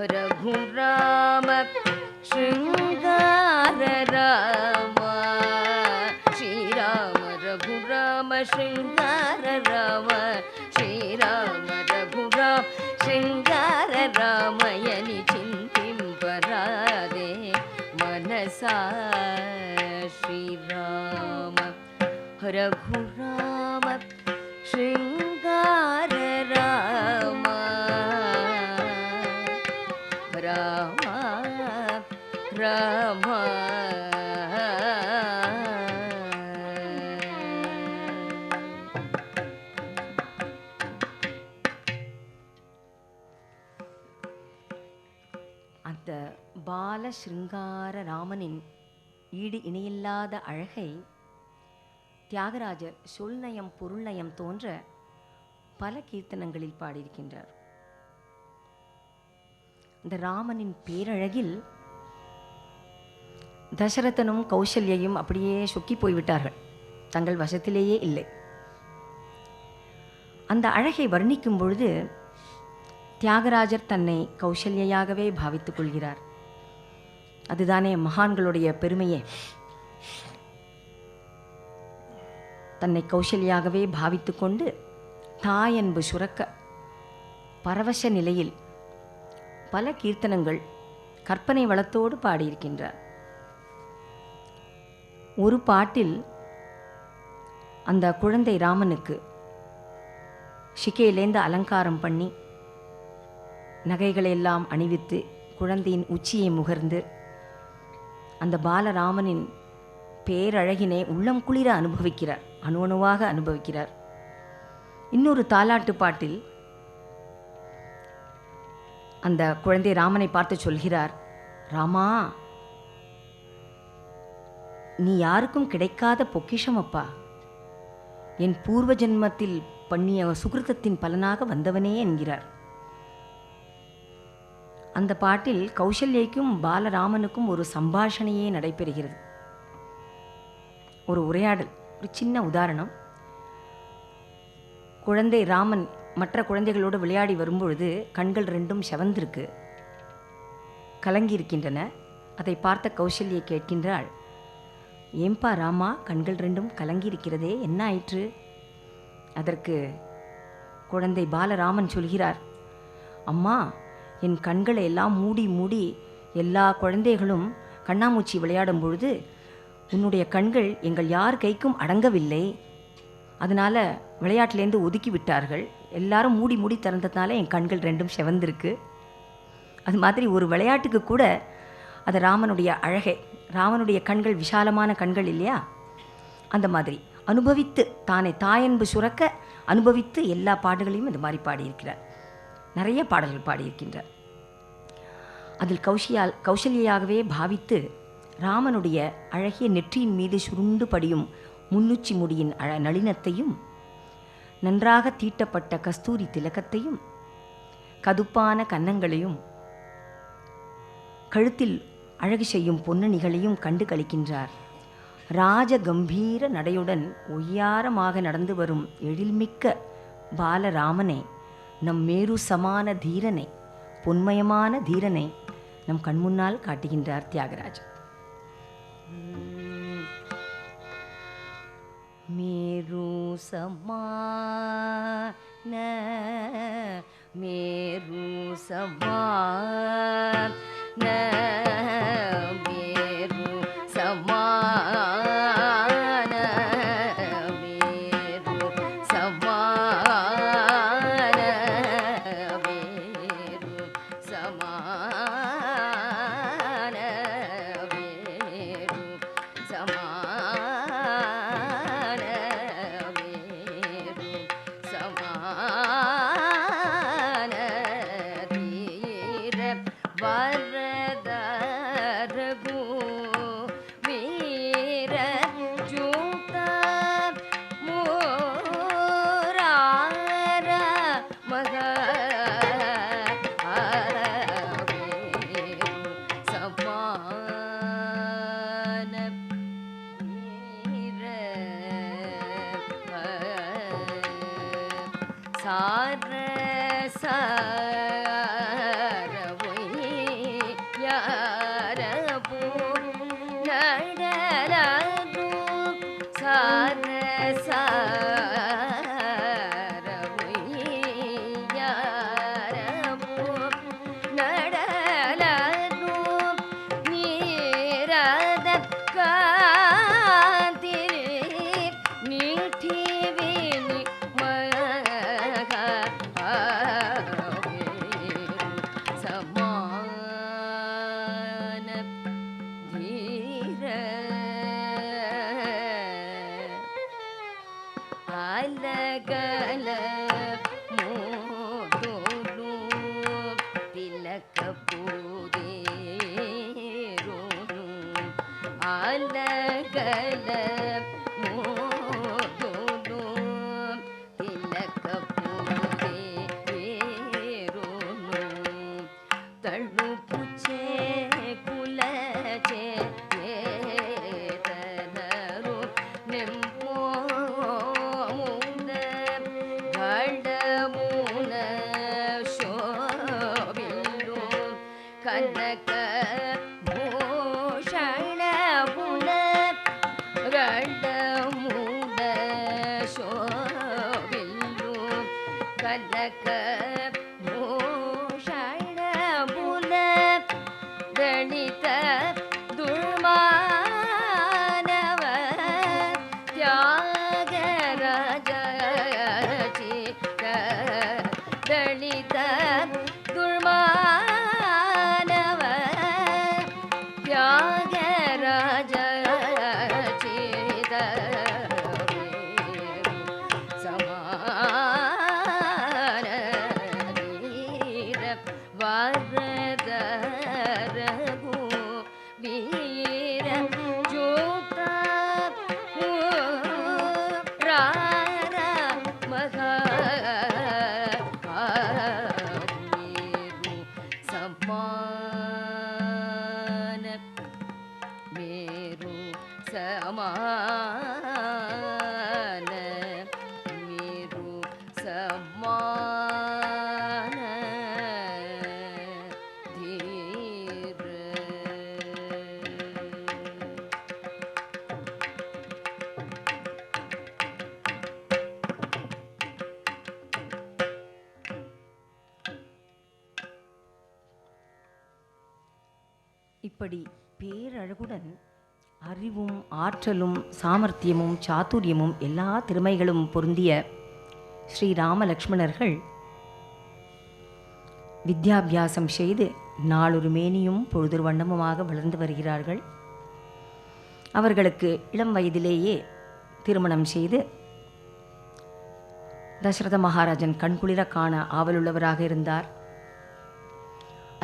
रघुराम शृंगार राम श्रीराम रघुराम शृंगार राम श्रीराम रघुराम शृंगार रामयनि चिन्तिंपरादे मनसा श्रीराम रघुराम शृंगार राम राम राम அந்த பால ஸ்ருங்கார ராமனின் ஈடு இணையில்லாத அழகை தியாகராஜர் சொல்நயம் பொருள்நயம் தோன்ற பல கீர்த்தனங்களில் பாடியிருக்கின்றார். இந்த ராமனின் பேரழகில் தசரதனும் கௌசல்யையும் அப்படியே சொக்கி போய்விட்டார்கள், தங்கள் வசத்திலேயே இல்லை. அந்த அழகை வர்ணிக்கும் பொழுது தியாகராஜர் தன்னை கௌசல்யாகவே பாவித்துக் கொள்கிறார். அதுதானே மகான்களுடைய பெருமையே. தன்னை கௌசல்யாகவே பாவித்து கொண்டு தாயன்பு சுரக்க பரவச நிலையில் பல கீர்த்தனங்கள் கற்பனை வளத்தோடு பாடியிருக்கின்றார். ஒரு பாட்டில் அந்த குழந்தை ராமனுக்கு சிகையிலேந்து அலங்காரம் பண்ணி நகைகளையெல்லாம் அணிவித்து குழந்தையின் உச்சியை முகர்ந்து அந்த பாலராமனின் பேரழகினை உள்ளம் குளிர அனுபவிக்கிறார், அணு அணுவாக அனுபவிக்கிறார். இன்னொரு தாலாட்டு பாட்டில் அந்த குழந்தை ராமனை பார்த்து சொல்கிறார், ராமா, நீ யாருக்கும் கிடைக்காத பொக்கிஷம் அப்பா, என் பூர்வ ஜென்மத்தில் பண்ணிய சுகிருதத்தின் பலனாக வந்தவனே என்கிறார். அந்த பாட்டில் கௌசல்யைக்கும் பாலராமனுக்கும் ஒரு சம்பாஷணையே நடைபெறுகிறது, ஒரு உரையாடல். ஒரு சின்ன உதாரணம். குழந்தை ராமன் மற்ற குழந்தைகளோடு விளையாடி வரும்பொழுது கண்கள் ரெண்டும் செவந்திருக்கு, கலங்கியிருக்கின்றன. அதை பார்த்த கௌசல்யை கேட்கின்றாள், ஏம்பா ராமா, கண்கள் ரெண்டும் கலங்கியிருக்கிறதே, என்ன ஆயிற்று? அதற்கு குழந்தை பாலராமன் சொல்கிறார், அம்மா, என் கண்களை எல்லாம் மூடி மூடி எல்லா குழந்தைகளும் கண்ணாமூச்சி விளையாடும் பொழுது உன்னுடைய கண்கள் எங்கள் யார் கைக்கும் அடங்கவில்லை, அதனால் விளையாட்டிலேருந்து ஒதுக்கி விட்டார்கள், எல்லாரும் மூடி மூடி திறந்ததுனால என் கண்கள் ரெண்டும் செவந்திருக்கு. அது மாதிரி ஒரு விளையாட்டுக்கு கூட அது ராமனுடைய அழகை, ராமனுடைய கண்கள் விஷாலமான கண்கள் இல்லையா, அந்த மாதிரி அனுபவித்து தானே தாயன்பு சுரக்க அனுபவித்து எல்லா பாடல்களையும் இந்த மாதிரி பாடியிருக்கிறார். நிறைய பாடல்கள் பாடியிருக்கின்றார். அதில் கௌசல்யாகவே பாவித்து ராமனுடைய அழகிய நெற்றியின் மீது சுருண்டு படியும் முன்னுச்சி முடியின் நளினத்தையும், நன்றாக தீட்டப்பட்ட கஸ்தூரி திலகத்தையும், கதுப்பான கன்னங்களையும், கழுத்தில் அழகு செய்யும் பொன்னணிகளையும் கண்டு களிக்கின்றார். ராஜ கம்பீர நடையுடன் ஒய்யாரமாக நடந்து வரும் எழில்மிக்க பாலராமனை, நம் மேரு சமான தீரனை, பொன்மயமான தீரனை நம் கண்முன்னால் காட்டுகின்றார் தியாகராஜர். மேரு சமான மேரு சமான மேரு சமான மேரு சமான மேரு சமான மேரு சமான மேரு சமான தீர வரத ரகு வீர ஜூத முரார மக சமான வீர சார சார ಕನಕ ಭೂಷಣ ಪುನ ಗಂಡ ಮೂಡ ಶೋಭಿಲ್ಲು ಕನಕ ಭೂಷಣ ಪುನ ದಣಿತ ದುರ್ಮಾನವ ತ್ಯಾಗರಾಜ ಚಿತ್ತ ದಣಿತ ದುರ್ಮಾನವ ತ್ಯಾಗರಾಜ ಚಿತ್ತ ಸಮಾನ ವೀರ ವರದ ರಘು ವೀರ ಜೋತ ರಾರ ಮಹಾ ಸಮಾನ ಮೇರು ಸಮಾನ ಮೇರು ಸಮಾನ ಧೀರ. இப்படி பேரழகுடன் அறிவும் ஆற்றலும் சாமர்த்தியமும் சாதுரியமும் எல்லா திறமைகளும் பொருந்திய ஸ்ரீராம லக்ஷ்மணர்கள் வித்யாபியாசம் செய்து நாளொரு மேனியும் பொழுதொரு வண்ணமுமாக வளர்ந்து வருகிறார்கள். அவர்களுக்கு இளம் வயதிலேயே திருமணம் செய்து தசரத மகாராஜன் கண்குளிர காண ஆவலுள்ளவராக இருந்தார்.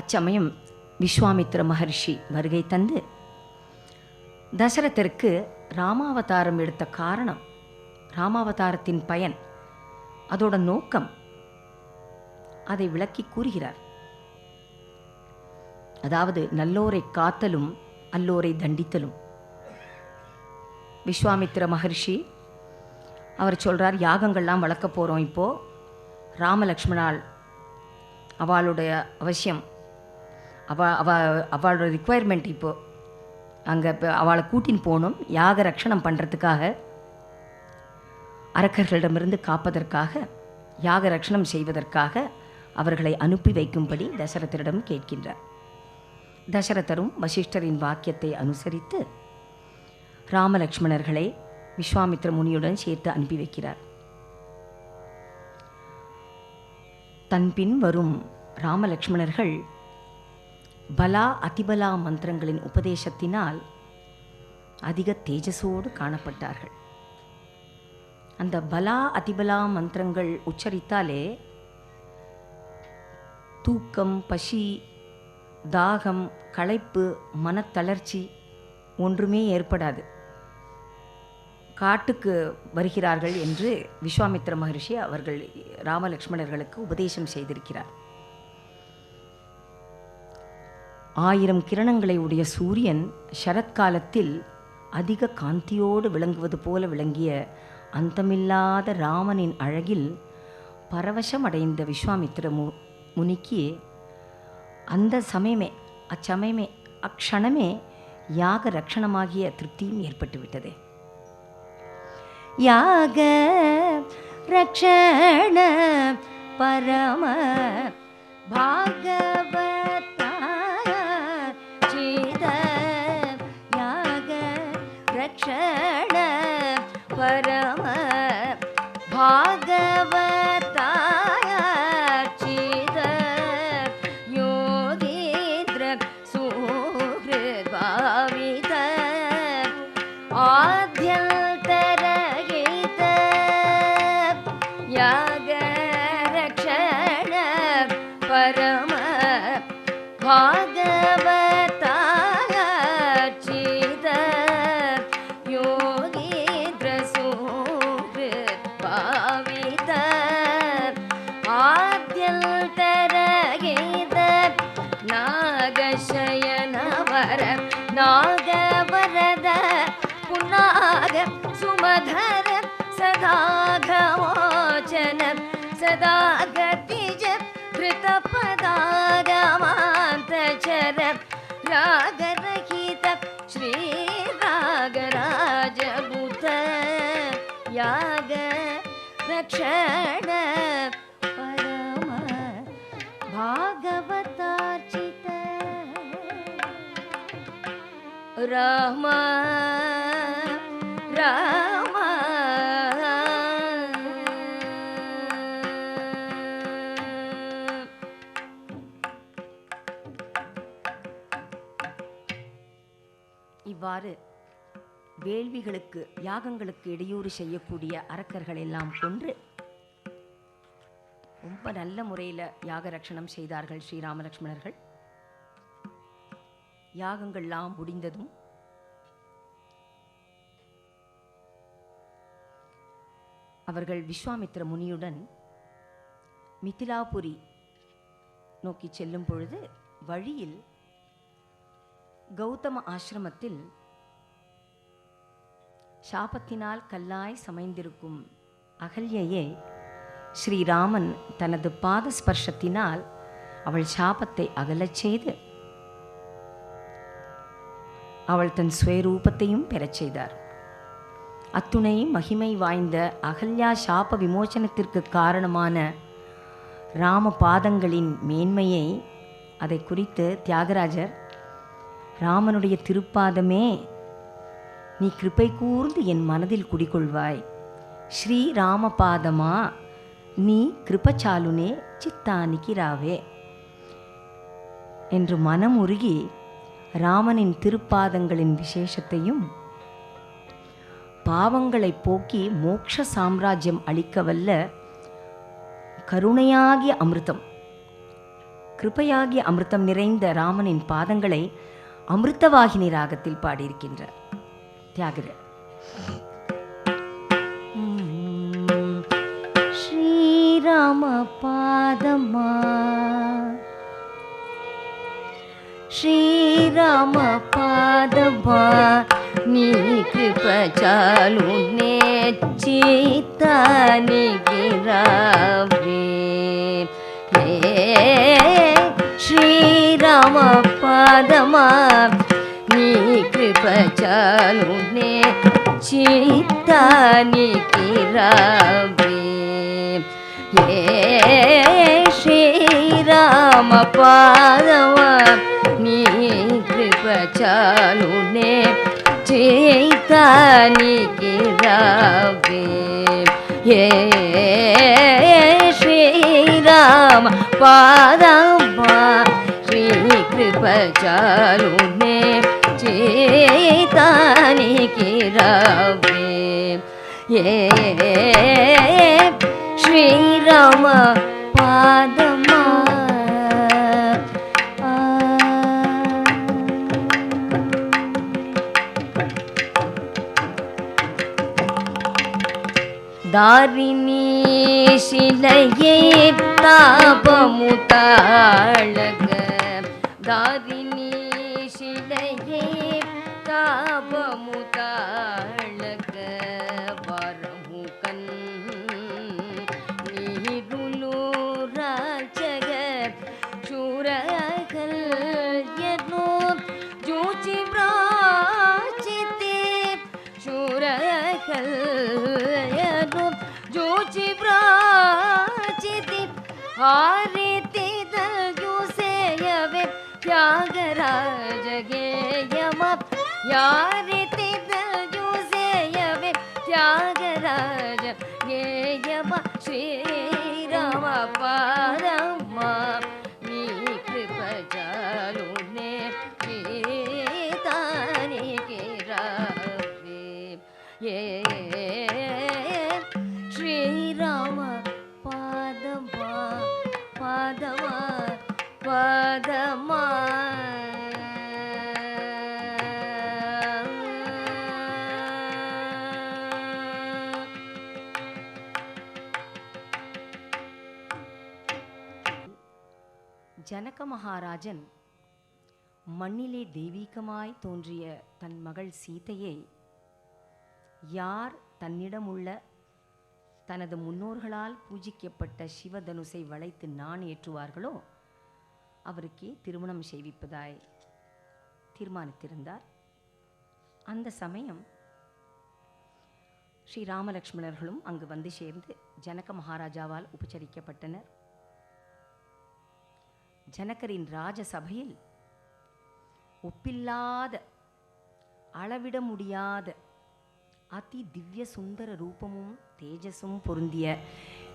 அச்சமயம் விஸ்வாமித்திர மகர்ஷி வருகை தந்து தசரதற்கு ராமாவதாரம் எடுத்த காரணம், ராமாவதாரத்தின் பயன், அதோட நோக்கம், அதை விளக்கி கூறுகிறார். அதாவது நல்லோரை காத்தலும் அல்லோரை தண்டித்தலும். விஸ்வாமித்திர மகர்ஷி அவர் சொல்கிறார், யாகங்கள்லாம் வளர்க்க போகிறோம் இப்போது, ராமலக்ஷ்மணால் அவளுடைய அவசியம், அவளோட ரிக்குவயர்மெண்ட் இப்போது அங்கே அவளை கூட்டின்னு போகணும், யாக ரக்ஷணம் பண்ணுறதுக்காக, அரக்கர்களிடமிருந்து காப்பதற்காக, யாக ரக்ஷணம் செய்வதற்காக அவர்களை அனுப்பி வைக்கும்படி தசரதரிடம் கேட்கின்றார். தசரதரும் வசிஷ்டரின் வாக்கியத்தை அனுசரித்து ராமலக்ஷ்மணர்களை விஸ்வாமித்திர முனியுடன் சேர்த்து அனுப்பி வைக்கிறார். தன்பின் வரும் ராமலக்ஷ்மணர்கள் பலா அதிபலா மந்திரங்களின் உபதேசத்தினால் அதிக தேஜஸோடு காணப்பட்டார்கள். அந்த பலா அதிபலா மந்திரங்கள் உச்சரித்தாலே தூக்கம், பசி, தாகம், களைப்பு, மனத்தளர்ச்சி ஒன்றுமே ஏற்படாது. காட்டுக்கு வருகிறார்கள் என்று விஸ்வாமித்திர மகரிஷி அவர்கள் ராமலக்ஷ்மணர்களுக்கு உபதேசம் செய்திருக்கிறார். 1000 கிரணங்களை உடைய சூரியன் சரத்காலத்தில் அதிக காந்தியோடு விளங்குவது போல விளங்கிய அந்தமில்லாத ராமனின் அழகில் பரவசமடைந்த விஸ்வாமித்திர முனிக்கு அந்த சமயமே, அச்சமயமே, அக்ஷணமே யாக ரக்ஷணமாகிய திருப்தியும் ஏற்பட்டுவிட்டது. யாக ரக்ஷண பரம பாகவத சித யாக ரக்ஷண பரம பாகவத சித யோகீந்திர சுஹ்ருத் பாவித ஆத்யந்தரகித யாக ரக்ஷண பரம பாகவத சித யோகீந்திர சுஹ்ருத் பாவித ஆத்யந்தரகித நாகசயன வர நாகவரத புநாக சுமதர சதாகமோச்சன சதாகதிஜ கிருத பதாகமாந்தச்சர त्यागरहित श्रीरागराजभूत याग रक्षण परम भागवतार्चित राम राम இவ்வாறு வேள்விகளுக்கு யாகங்களுக்கு இடையூறு செய்யக்கூடிய அரக்கர்கள் எல்லாம் கொன்று ரொம்ப நல்ல முறையில் யாக ரட்சணம் செய்தார்கள் ஸ்ரீராம லக்ஷ்மணர்கள். யாகங்கள்லாம் முடிந்ததும் அவர்கள் விஸ்வாமித்திர முனியுடன் மிதிலாபுரி நோக்கி செல்லும் பொழுது வழியில் கௌதம ஆசிரமத்தில் சாபத்தினால் கல்லாய் சமைந்திருக்கும் அகல்யையை ஸ்ரீராமன் தனது பாத ஸ்பர்ஷத்தினால் அவள் சாபத்தை அகலச் செய்து அவள் தன் சுயரூபத்தையும் பெறச் செய்தார். அத்துணை மகிமை வாய்ந்த அகல்யா சாப விமோசனத்திற்கு காரணமான ராம பாதங்களின் மேன்மையை அதை குறித்து தியாகராஜர், ராமனுடைய திருப்பாதமே நீ கிருபை கூர்ந்து என் மனதில் குடிகொள்வாய், ஸ்ரீராமபாதமா நீ கிருபச்சாலுனே சித்தானிக்கு ராவே என்று மனமுருகி ராமனின் திருப்பாதங்களின் விசேஷத்தையும் பாவங்களை போக்கி மோட்ச சாம்ராஜ்யம் அளிக்கவல்ல கருணையாகிய அமிர்தம், கிருபையாகிய அமிர்தம் நிறைந்த ராமனின் பாதங்களை அமிர்தவாகினி ராகத்தில் பாடியிருக்கின்றார் தியாகராஜர். ஸ்ரீராம பாதமா ஸ்ரீராம பாதமா நீ கிருபச்சாலுனே சித்தானிக்கு ராவே ஸ்ரீராம பாதமா நீ கிருபச்சாலுனே சித்தானிக்கு ராவே ஸ்ரீராம பாதமா நீ கிருபச்சாலுனே சித்தானிக்கு ராவே ஸ்ரீராம பாதமா ஸ்ரீ கிருபச்சாலுனே சித்தானிக்கு ராவே ஸ்ரீராம பாதமா தாரிணி சிலையே தாபமுதாழக தாரிணி சிலையே தாபமுதாழக வரமுகன் நீருலு ராஜக சூரகல் யனோ ஜூச்சி விராஜிதே சூரகல் ஜூச்சி விராஜிதி ஆரித்திதல்யு சேயவே தியாகராஜகேயம யாரித்திதல்யு சேயவே தியாகராஜகேயம ஸ்ரீராம பாதமா நீ கிருபச்சாலுனே சித்தானிக்கு ராவே ஸ்ரீராம பாதமா பாதமா பாதமா ஜனக மகாராஜன் மண்ணிலே தெய்வீகமாய் தோன்றிய தன் மகள் சீதையை யார் தன்னிடமுள்ள தனது முன்னோர்களால் பூஜிக்கப்பட்ட சிவதனுசை வளைத்து நான் ஏற்றுவார்களோ அவருக்கே திருமணம் செய்விப்பதாய் தீர்மானித்திருந்தார். அந்த சமயம் ஸ்ரீ ராமலக்ஷ்மணர்களும் அங்கு வந்து சேர்ந்து ஜனக மகாராஜாவால் உபச்சரிக்கப்பட்டனர். ஜனகரின் ராஜசபையில் ஒப்பில்லாத, அளவிட முடியாத அதி திவ்ய சுந்தர ரூபமும் தேஜஸும் பொருந்திய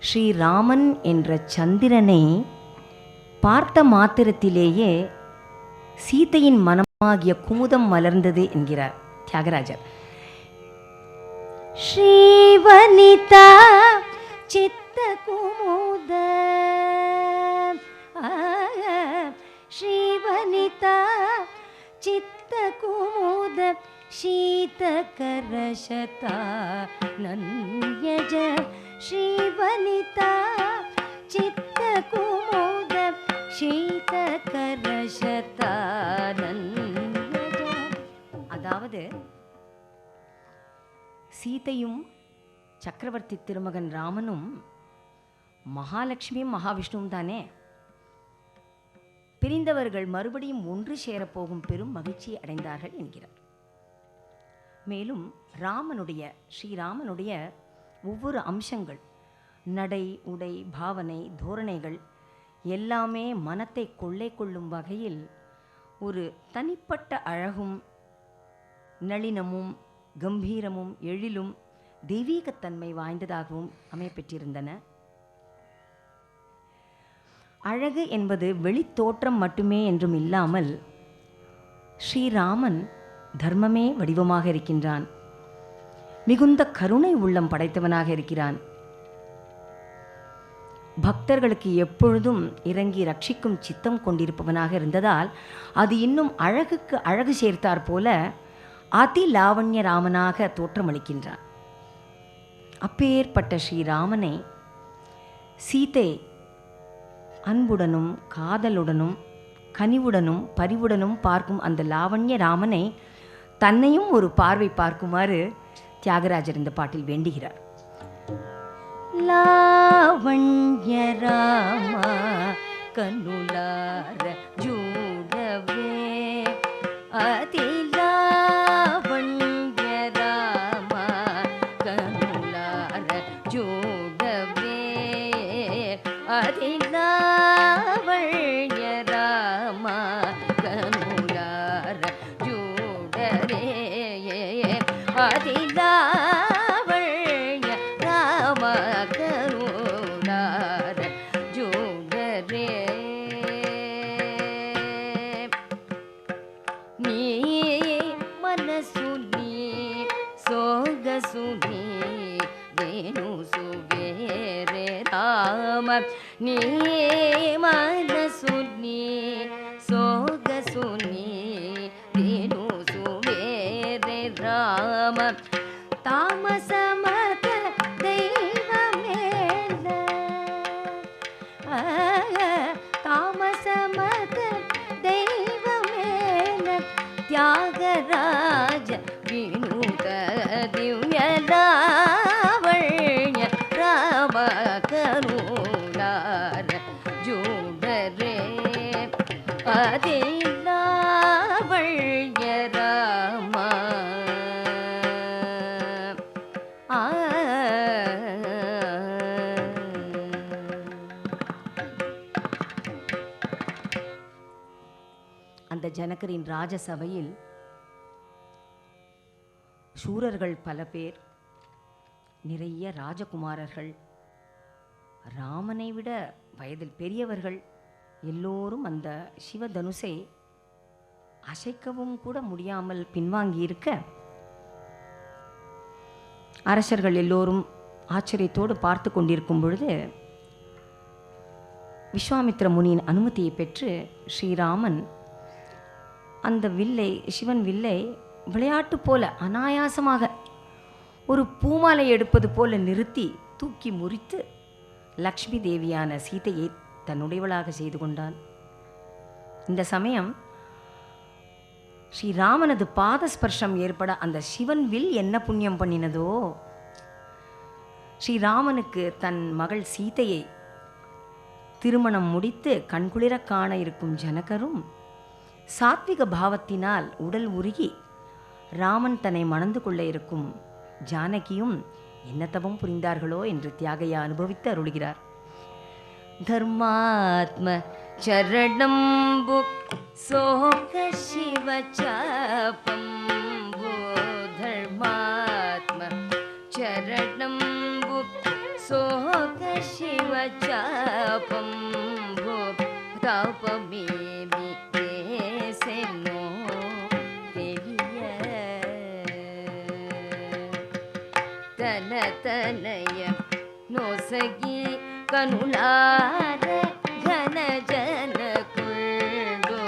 ஸ்ரீராமன் என்ற சந்திரனை பார்த்த மாத்திரத்திலேயே சீதையின் மனமாகிய குமுதம் மலர்ந்தது என்கிறார் தியாகராஜர். ஸ்ரீவனிதா சித்த குமுத, ஸ்ரீவனிதா சித்த குமுத शीतकरशता नन्यज श्रीवनिता चित्तकुमुद शीतकरशता नन्यज. அதாவது சீதையும் சக்கரவர்த்தி திருமகன் ராமனும் மகாலட்சுமியும் மகாவிஷ்ணுவும் தானே. பிரிந்தவர்கள் மறுபடியும் ஒன்று சேரப்போகும் பெரும் மகிழ்ச்சியை அடைந்தார்கள் என்கிறார். மேலும் ஸ்ரீராமனுடைய ஒவ்வொரு அம்சங்கள், நடை, உடை, பாவனை, தோரணைகள் எல்லாமே மனத்தை கொள்ளை கொள்ளும் வகையில் ஒரு தனிப்பட்ட அழகும் நளினமும் கம்பீரமும் எழிலும் தெய்வீகத்தன்மை வாய்ந்ததாகவும் அமையப்பெற்றிருந்தன. அழகு என்பது வெளித்தோற்றம் மட்டுமே என்றும் இல்லாமல் ஸ்ரீராமன் தர்மமே வடிவமாக இருக்கின்றான். மிகுந்த கருணை உள்ளம் படைத்தவனாக இருக்கிறான். பக்தர்களுக்கு எப்பொழுதும் இறங்கி ரட்சிக்கும் சித்தம் கொண்டிருப்பவனாக இருந்ததால் அது இன்னும் அழகுக்கு அழகு சேர்த்தார் போல அதி லாவண்ய ராமனாக தோற்றமளிக்கின்றான். அப்பேற்பட்ட ஸ்ரீராமனை சீதை அன்புடனும் காதலுடனும் கனிவுடனும் பரிவுடனும் பார்க்கும் அந்த லாவண்ய ராமனை தன்னையும் ஒரு பார்வை பார்க்குமாறு தியாகராஜர் இந்த பாட்டில் வேண்டுகிறார். லாவண்ய ராமா கண்ணுலார ஜூடவே, அதி லாவண்ய ராமா கண்ணுலார ஜூடவே, அதி லாவண்ய ராமா கண்ணுலார ஜூடவே, அதி லாவண்ய ராம கருணார ஜோடரே. நீ மனசு நீ சோகசு நீ வேணு சுவேரே ராಮ, நீ மனசு நீ சோகசு நீ வேணு சுவேரே ராಮ, தாமசமத தெய்வமேல, தாமசமத தெய்வமேல தியாகராஜ வினூத திவ்ய லாவண்ய ராம கருணார ஜோடரே, அதி லாவண்ய ராம. அந்த ஜனகரின் ராஜசபையில் சூரர்கள் பல பேர், நிறைய ராஜகுமாரர்கள், ராமனை விட வயதில் பெரியவர்கள் எல்லோரும் அந்த சிவதனுசை அசைக்கவும் கூட முடியாமல் பின்வாங்கி இருக்க, அரசர்கள் எல்லோரும் ஆச்சரியத்தோடு பார்த்து கொண்டிருக்கும் பொழுது விஸ்வாமித்திர முனியின் அனுமதியை பெற்று ஸ்ரீராமன் அந்த வில்லை, சிவன் வில்லை விளையாட்டு போல அனாயாசமாக ஒரு பூமாலை எடுப்பது போல நிறுத்தி தூக்கி முறித்து லக்ஷ்மி தேவியான சீதையை தன்னுடையவளாக செய்து கொண்டான். இந்த சமயம் ஸ்ரீராமனது பாதஸ்பர்ஷம் ஏற்பட அந்த சிவன் வில் என்ன புண்ணியம் பண்ணினதோ, ஸ்ரீராமனுக்கு தன் மகள் சீதையை திருமணம் முடித்து கண்குளிர காண இருக்கும் ஜனகரும் சாத்விக பாவத்தினால் உடல் உருகி ராமன் தன்னை மணந்து கொள்ள இருக்கும் ஜானகியும் என்ன தவம் புரிந்தார்களோ என்று தியாகையா அனுபவித்து அருளுகிறார். தர்மாத்ம சரணம் சோக சிவ சாபம் தர்மாத்ம சரணம் சோக சிவ சாபம் தாபமேமி தேசனோ தெரிய தன தனய நோசகி கனுலார ಘನ ಜನ ಕುಳ್ಳು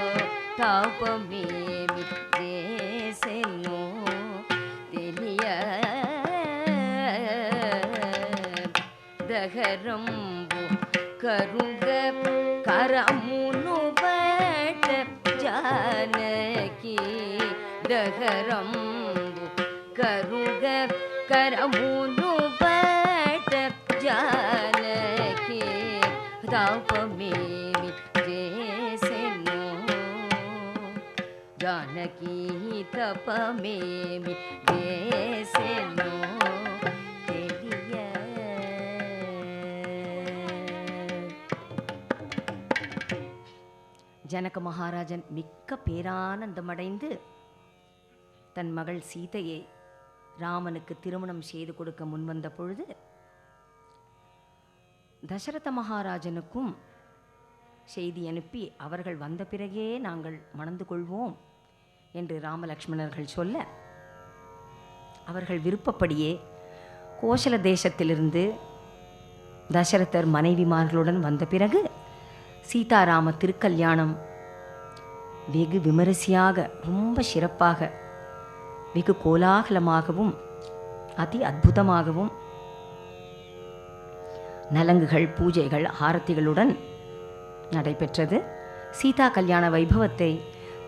ತಾಪಮೇಮಿ ದೇಸೆನೋ ತಿಳಿಯ ದಹರಂಬು ಕರುಗ ಕರಮುನು ಬಟ ಜಾನಕಿ ದಹರಂಬು ಕರುಗ ಕರಮುನು ಬಟ ಜಾನಕಿ ತಾಪಮೇಮಿ ದೇಸೆನೋ ಜಾನಕಿ ತಪಮೇಮಿ ದೇಸೆನೋ தெரிய. ஜனக மகாராஜன் மிக்க பேரானந்தமடைந்து தன் மகள் சீதையை ராமனுக்கு திருமணம் செய்து கொடுக்க முன்வந்த பொழுது தசரத மகாராஜனுக்கும் செய்தி அனுப்பி அவர்கள் வந்த பிறகே நாங்கள் மணந்து கொள்வோம் என்று ராமலக்ஷ்மணர்கள் சொல்ல, அவர்கள் விருப்பப்படியே கோசல தேசத்திலிருந்து தசரதர் மனைவிமார்களுடன் வந்த பிறகு சீதாராம திருக்கல்யாணம் வெகு விமரிசையாக, ரொம்ப சிறப்பாக, வெகு கோலாகலமாகவும் அதி அற்புதமாகவும் நலங்குகள், பூஜைகள், ஆரத்திகளுடன் நடைபெற்றது. சீதா கல்யாண வைபவத்தை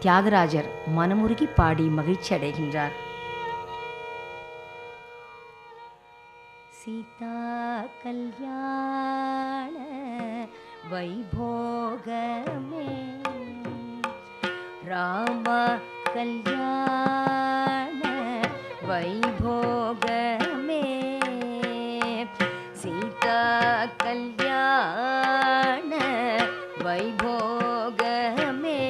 தியாகராஜர் மனமுருகி பாடி மகிழ்ச்சி அடைகின்றார். சீதா கல்யாண வைபோகமே ராம கல்யாண வைபோகமே சீதா கல்யாண வைபோகமே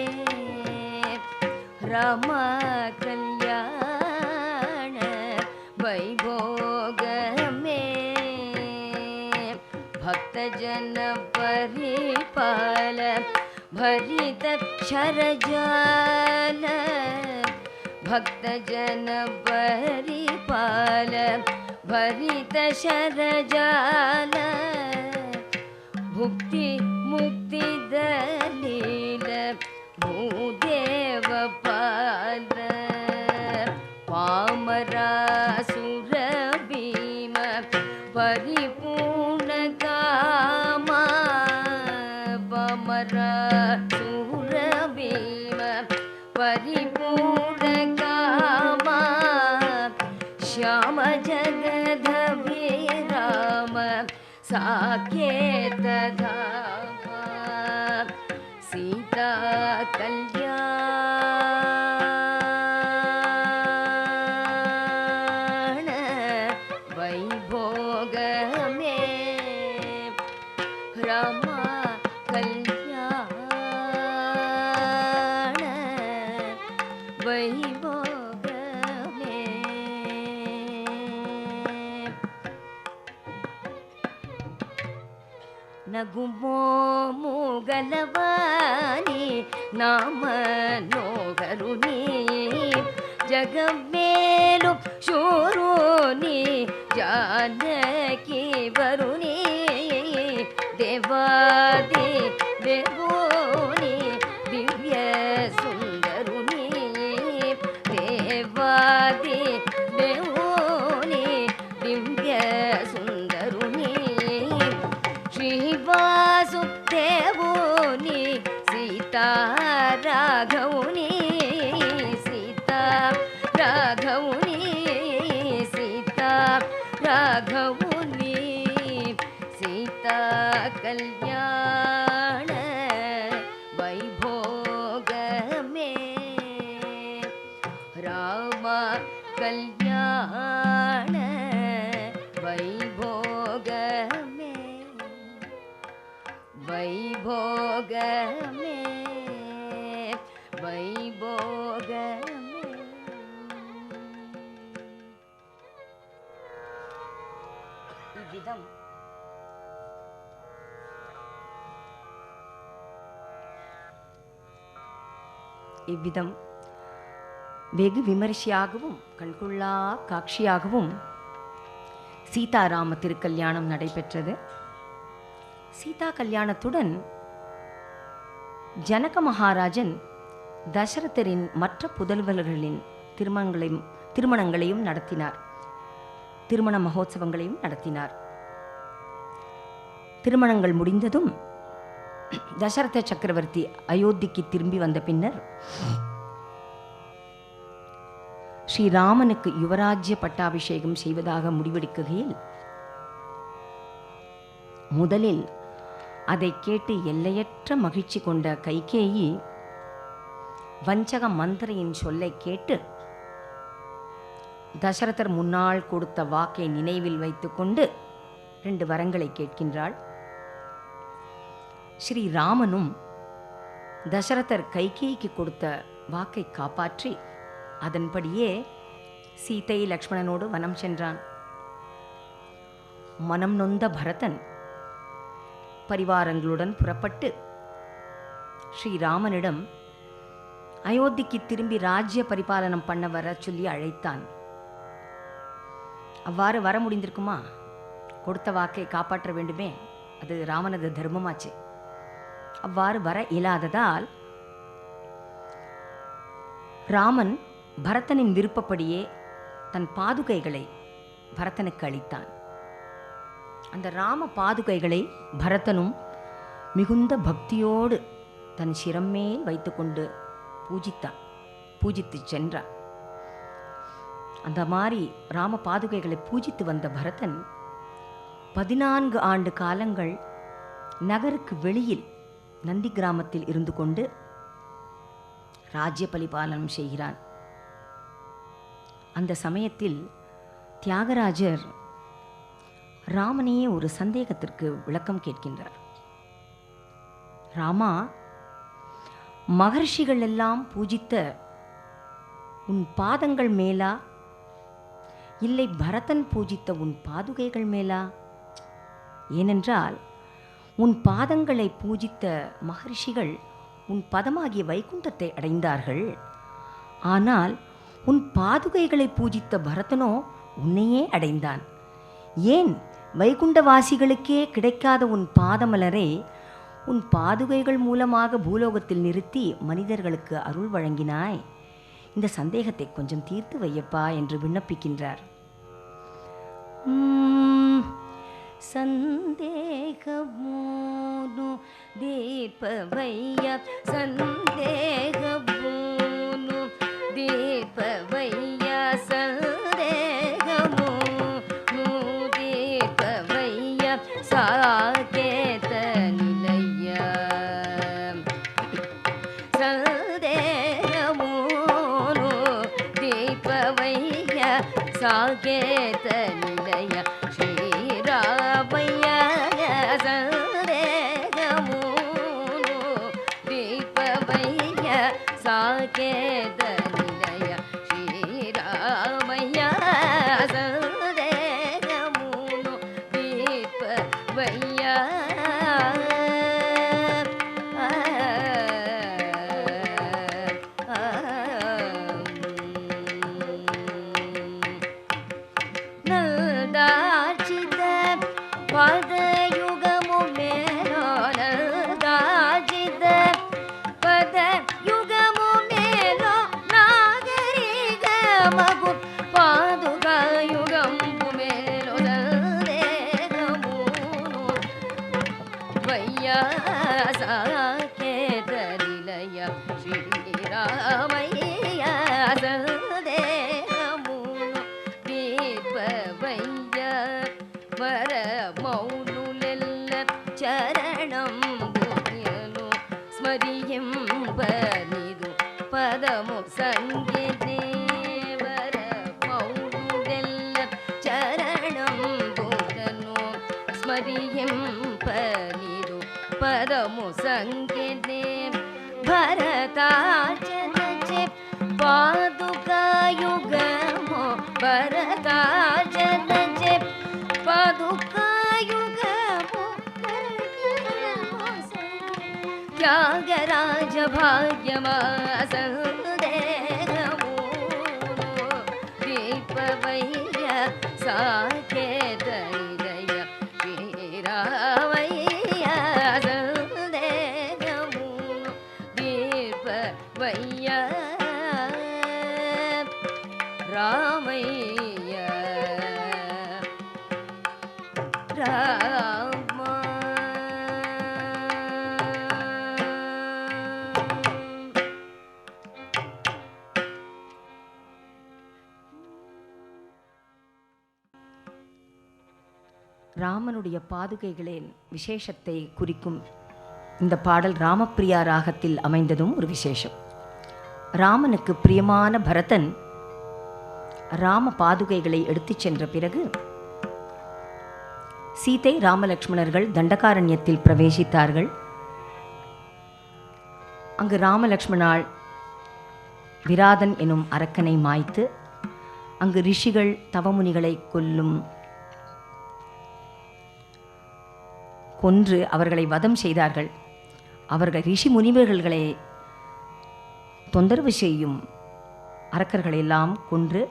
ராம கல்யாண வைபோகமே भक्तजन परिपाल भरित क्षरजाल भक्तजन परिपाल भरित शरजाल भुक्ति मुक्ति दलील भूदेव पाल पामरासुर भीम परिपूर्ण कामा पामरासुर भीम परिपूर्ण कामा श्याम जगदभि राम साकेत धामा सीता कल्याण वैभोगमे राम कल्याण वैभोगमे ನಗುಮೋ ಮೂಗಲವಾನಿ ನಾಮ ನೋಗರುನಿ ಜಗಮೇಲು ಶೂರುನಿ ಜಾನಕಿ ವರುನಿ ದೇವಾದಿ ದೇವೋನಿ ದಿವ್ಯ ಸುಂದರುನಿ ದೇವಾದಿ ದೇವೋನಿ ದಿವ್ಯ ಸುಂದರುನಿ श्रीवासुदेवोनि सीता राघवनि सीता राघवनि सीता राघवनि सीता कल्याण वैभोगमे கல்யாண வைபோகமே வைபோகமே வைபோகமே. இவ்விதம் வெகு விமரிசையாகவும் கண்கொள்ளா காட்சியாகவும் சீதாராம திருக்கல்யாணம் நடைபெற்றது. சீதா கல்யாணத்துடன் ஜனக மகாராஜன் தசரதரின் மற்ற புதல்வர்களின் திருமணங்களையும் நடத்தினார். திருமண மகோத்சவங்களையும் நடத்தினார். திருமணங்கள் முடிந்ததும் தசரத சக்கரவர்த்தி அயோத்திக்கு திரும்பி வந்த பின்னர் ஸ்ரீராமனுக்கு யுவராஜ்ய பட்டாபிஷேகம் செய்வதாக முடிவெடுக்கையில் முதலில் அதை கேட்டு எல்லையற்ற மகிழ்ச்சி கொண்ட கைகேயி வஞ்சக மந்திரையின் சொல்லை கேட்டு தசரதர் முன்னால் கொடுத்த வாக்கை நினைவில் வைத்துக்கொண்டு 2 வரங்களை கேட்கின்றாள். ஸ்ரீராமனும் தசரதர் கைகேயிக்கு கொடுத்த வாக்கை காப்பாற்றி அதன்படியே சீதை லக்ஷ்மணனோடு வனம் சென்றான். மனம் நொந்த பரதன் பரிவாரங்களுடன் புறப்பட்டு ஸ்ரீராமனிடம் அயோத்திக்கு திரும்பி ராஜ்ய பரிபாலனம் பண்ண வர சொல்லி அழைத்தான். அவ்வாறு வர முடிந்திருக்குமா? கொடுத்த வாக்கை காப்பாற்ற வேண்டுமே, அது ராமனது தர்மமாச்சு. அவ்வாறு வர இயலாததால் ராமன் பரதனின் விருப்பப்படியே தன் பாதுகைகளை பரதனுக்கு அளித்தான். அந்த ராம பாதுகைகளை பரதனும் மிகுந்த பக்தியோடு தன் சிரமேல் வைத்துக்கொண்டு பூஜித்து சென்றான். அந்த மாதிரி ராம பாதுகைகளை பூஜித்து வந்த பரதன் 14 ஆண்டு காலங்கள் நகருக்கு வெளியில் நந்தி கிராமத்தில் இருந்து கொண்டு ராஜ்ய பரிபாலனம் செய்கிறான். அந்த சமயத்தில் தியாகராஜர் ராமனையே ஒரு சந்தேகத்திற்கு விளக்கம் கேட்கின்றார். ராமா, மகர்ஷிகள் எல்லாம் பூஜித்த உன் பாதங்கள் மேலா, இல்லை பரதன் பூஜித்த உன் பாதுகைகள் மேலா? ஏனென்றால் உன் பாதங்களை பூஜித்த மகர்ஷிகள் உன் பதமாகிய வைகுண்டத்தை அடைந்தார்கள். ஆனால் உன் பாதுகைகளை பூஜித்த பரதனோ உன்னையே அடைந்தான். ஏன் வைகுண்டவாசிகளுக்கே கிடைக்காத உன் பாதமலரை உன் பாதுகைகள் மூலமாக பூலோகத்தில் நிறுத்தி மனிதர்களுக்கு அருள் வழங்கினாய்? இந்த சந்தேகத்தை கொஞ்சம் தீர்த்து வையப்பா என்று விண்ணப்பிக்கின்றார். சந்தேகமோனு தீபவைய சந்தேகமோனு தீபவைய சந்தேகமோனு தீபவைய சாகேத நிலைய சந்தேகமோனு தீபவைய சாகேத நிலைய ஸ்ரீராமைய சந்தேகமோனு தீபவைய சாகேத நிலைய ஸ்ரீராமைய சந்தேகமோனு தீபவைய ஸ்மரியம் பனிது பதமு சங்கி தேவர संकेते भरतार्चनचे पादुकायुगमो भरतार्चनचे पादुकायुगमो त्यागराज भाग्यमासंदेहमो दीपवैय साकेतैदय वीरावैय संदेहमो दीपवैय रामैय राम ராமனுடைய பாதுகைகளின் விசேஷத்தை குறிக்கும் இந்த பாடல் ராமப்பிரியா ராகத்தில் அமைந்ததும் ஒரு விசேஷம். ராமனுக்கு பிரியமான பரதன் ராம பாதுகைகளை எடுத்துச் சென்ற பிறகு சீதை ராமலக்ஷ்மணர்கள் தண்டகாரண்யத்தில் பிரவேசித்தார்கள். அங்கு ராமலக்ஷ்மணால் விராதன் எனும் அரக்கனை மாய்த்து அங்கு ரிஷிகள் தவமுனிகளை கொன்று அவர்களை வதம் செய்தார்கள். அவர்கள் ரிஷி முனிவர்களை தொந்தரவு செய்யும் அரக்கர்களெல்லாம் கொன்று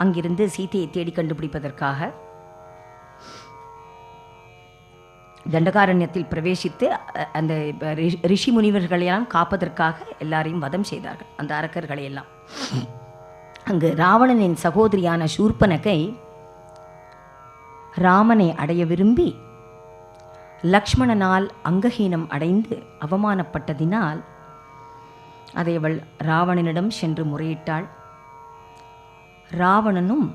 அங்கிருந்து சீதையை தேடி கண்டுபிடிப்பதற்காக தண்டகாரண்யத்தில் பிரவேசித்து அந்த ரிஷி முனிவர்களையெல்லாம் காப்பதற்காக எல்லாரையும் வதம் செய்தார்கள், அந்த அரக்கர்களையெல்லாம். அங்கு ராவணனின் சகோதரியான சூர்பனகை ராமனை அடைய விரும்பி லக்ஷ்மணனால் அங்கஹீனம் அடைந்து அவமானப்பட்டதினால் அதை அவள் ராவணனிடம் சென்று முறையிட்டாள். ராவணனும்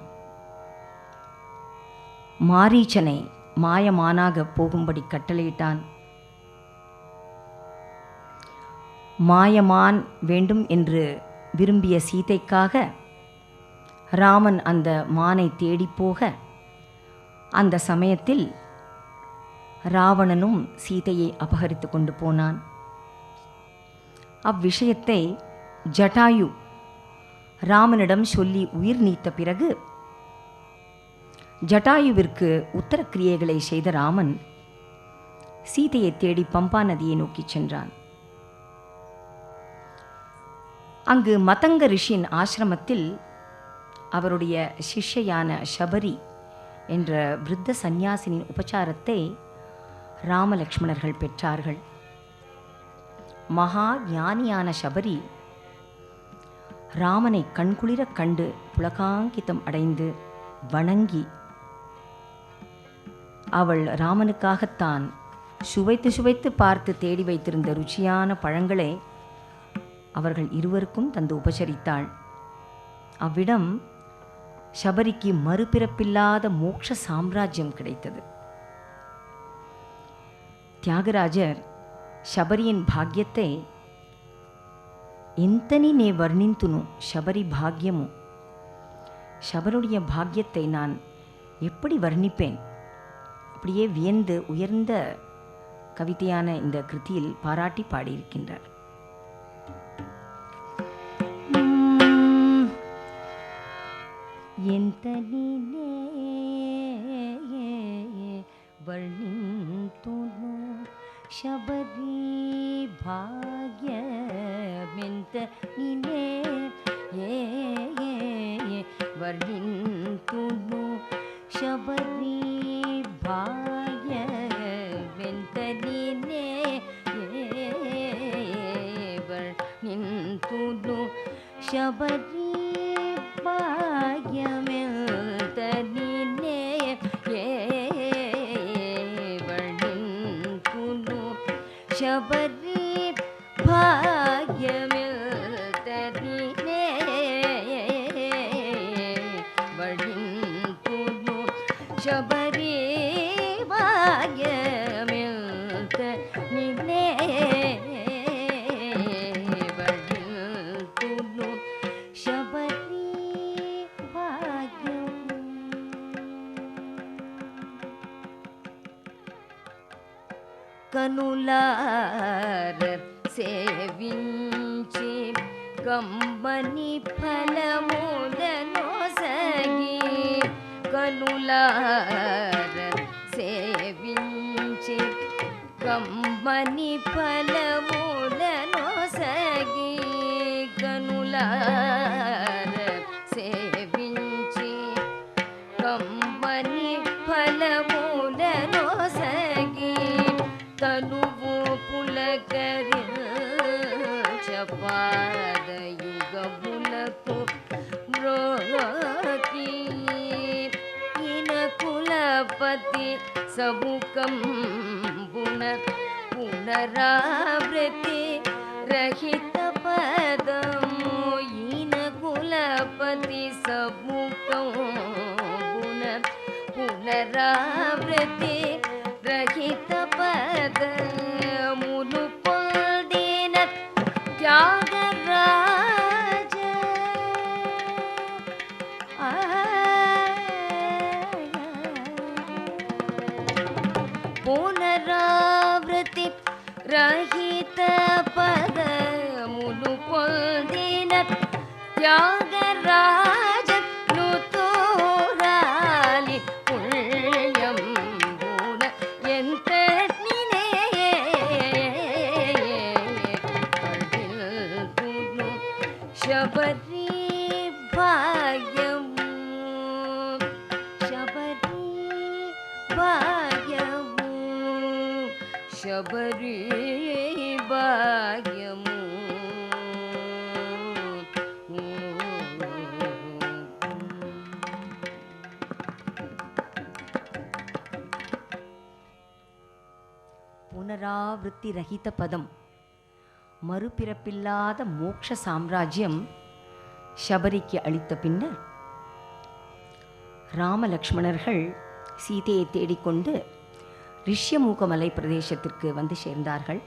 மாரீச்சனை மாயமானாக போகும்படி கட்டளையிட்டான். மாயமான் வேண்டும் என்று விரும்பிய சீதைக்காக ராமன் அந்த மானை தேடிப்போக அந்த சமயத்தில் ராவணனும் சீதையை அபகரித்து கொண்டு போனான். அவ்விஷயத்தை ஜட்டாயு ராமனிடம் சொல்லி உயிர் நீத்த பிறகு ஜட்டாயுவிற்கு உத்தரக்கிரியைகளை செய்த ராமன் சீதையை தேடி பம்பா நதியை நோக்கி சென்றான். அங்கு மதங்க ரிஷியின் ஆசிரமத்தில் அவருடைய சிஷ்யான சபரி என்ற விருத்த சந்நியாசினின் உபச்சாரத்தை ராமலக்ஷ்மணர்கள் பெற்றார்கள். மகா ஞானியான சபரி ராமனை கண்குளிர கண்டு புலகாங்கிதம் அடைந்து வணங்கி அவள் ராமனுக்காகத்தான் சுவைத்து சுவைத்து பார்த்து தேடி வைத்திருந்த ருச்சியான பழங்களை அவர்கள் இருவருக்கும் தந்து உபசரித்தாள். அவ்விடம் சபரிக்கு மறுபிறப்பில்லாத மோட்ச சாம்ராஜ்யம் கிடைத்தது. தியாகராஜர் శబరిயின் భాగ్యத்தை ఎంతని నే వర్ణింతును శబరి భాగ్యము, శబருடைய பாக்கியத்தை நான் எப்படி வர்ணிப்பேன்? அப்படியே வியந்து உயர்ந்த கவிதையான இந்த கிருதியில் பாராட்டி பாடியிருக்கின்றார். ఎంతని నే వర్ణింతును శబరి భాగ్యమెంతని నే వర్ణింతును శబరి భాగ్యమెంతని నే వర్ణింతును శబరి భాగ్యమెంతని నే వర్ణింతును శబరి భాగ్యమెంతని నే వర్ణింతును శబరి భాగ్యమెంతని నే వర్ణింతును శబరి భాగ్యం. కనులార సేవించి కమ్మని ఫలములను సగి కనులార సేవించి కమ్మని ఫలములను సగి కనులార సేవించి కమ్మని ఫలములను సగి తనువు పులకరించపాదయుగములకు మ్రోకి ఈన కులపతి సముఖంబున పునరావృతి రహిత పదము ఈన కులపతి సముఖంబున పునరావృతి రహిత పదమును పొందిన త్యాగరాజ పునరావృతి రహిత పదమును పొందిన త్యాగరాజ నుతోరాలి పుణ్యంబున ఎంతటినే కడిల్పును శబరి భాగ్యము శబరి భాగ్యము శబరి భాగ్యము புனராவృத்தி ரஹித பதம் மறுபிறப்பில்லாத மோட்ச சாம்ராஜ்யம் சபரிக்கு அளித்த பின்னர் ராமலக்ஷ்மணர்கள் சீதையை தேடிக்கொண்டு ரிஷ்யமூக மலை பிரதேசத்திற்கு வந்து சேர்ந்தார்கள்.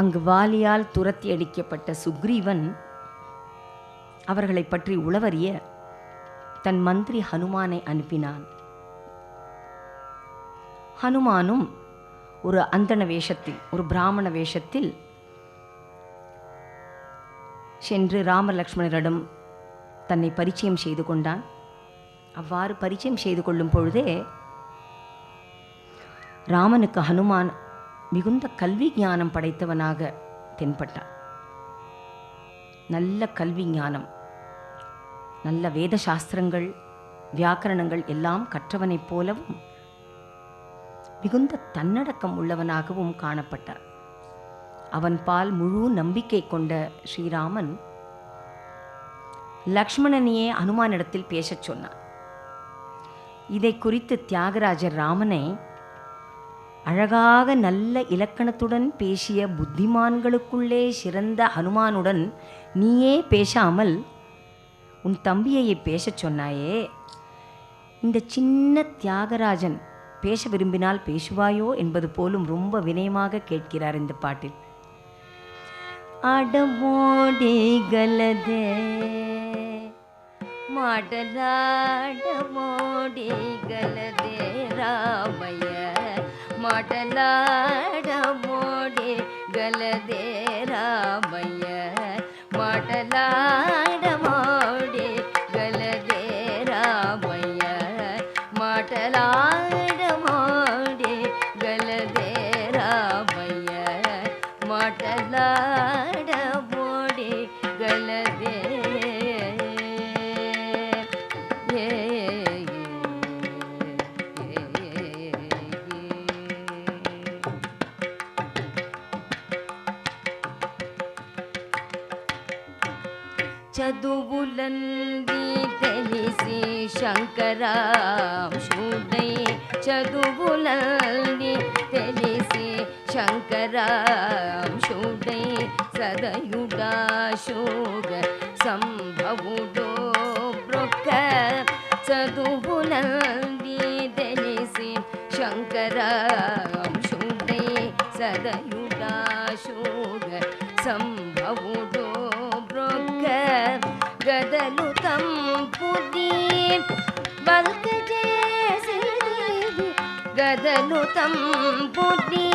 அங்கு வாலியால் துரத்தி அடிக்கப்பட்ட சுக்ரீவன் அவர்களை பற்றி உளவறிய தன் மந்திரி ஹனுமானை அனுப்பினான். ஹனுமானும் ஒரு அந்தண வேஷத்தில், ஒரு பிராமண வேஷத்தில் சென்று ராமலக்ஷ்மணரிடம் தன்னை பரிச்சயம் செய்து கொண்டான். அவ்வாறு பரிச்சயம் செய்து கொள்ளும் பொழுதே ராமனுக்கு ஹனுமான் மிகுந்த கல்வி ஞானம் படைத்தவனாக தென்பட்டான். நல்ல கல்வி ஞானம், நல்ல வேத சாஸ்திரங்கள், வியாக்கரணங்கள் எல்லாம் கற்றவனைப் போலவும் மிகுந்த தன்னடக்கம் உள்ளவனாகவும் காணப்பட்டார். அவன் பால் முழு நம்பிக்கை கொண்ட ஸ்ரீராமன் லக்ஷ்மணனையே ஹனுமானிடத்தில் பேசச் சொன்னான். இதை குறித்து தியாகராஜர் ராமனை அழகாக நல்ல இலக்கணத்துடன் பேசிய புத்திமான்களுக்குள்ளே சிறந்த ஹனுமானுடன் நீயே பேசாமல் உன் தம்பியையே பேசச் சொன்னாயே, இந்த சின்ன தியாகராஜன் பேச விரும்பினால் பேசுவாயோ என்பது போலும் ரொம்ப வினயமாக கேட்கிறார் இந்த பாட்டில். அடமோடிகளதே மாடலாடமோடிகளதே ராமய மாடலாடமோடிகளதே ராமய மாடலாடமோடிகளதே ராமய மாடலாடமோடிகளதே ராமய மாடலாடமோடிகளதே చదువులంది తెలిసి శంకరాంశుడై చదువులంది తెలిసి శంకరాంశుడై సదయుడాశోగ సంభవుడో బ్రొక్క చదువులంది తెలిసి శంకరాంశుడై సదయుడాశోగ సంభవుడో బ్రొక్క గదలు తంపుది బల్క చేసి గదను తంపుని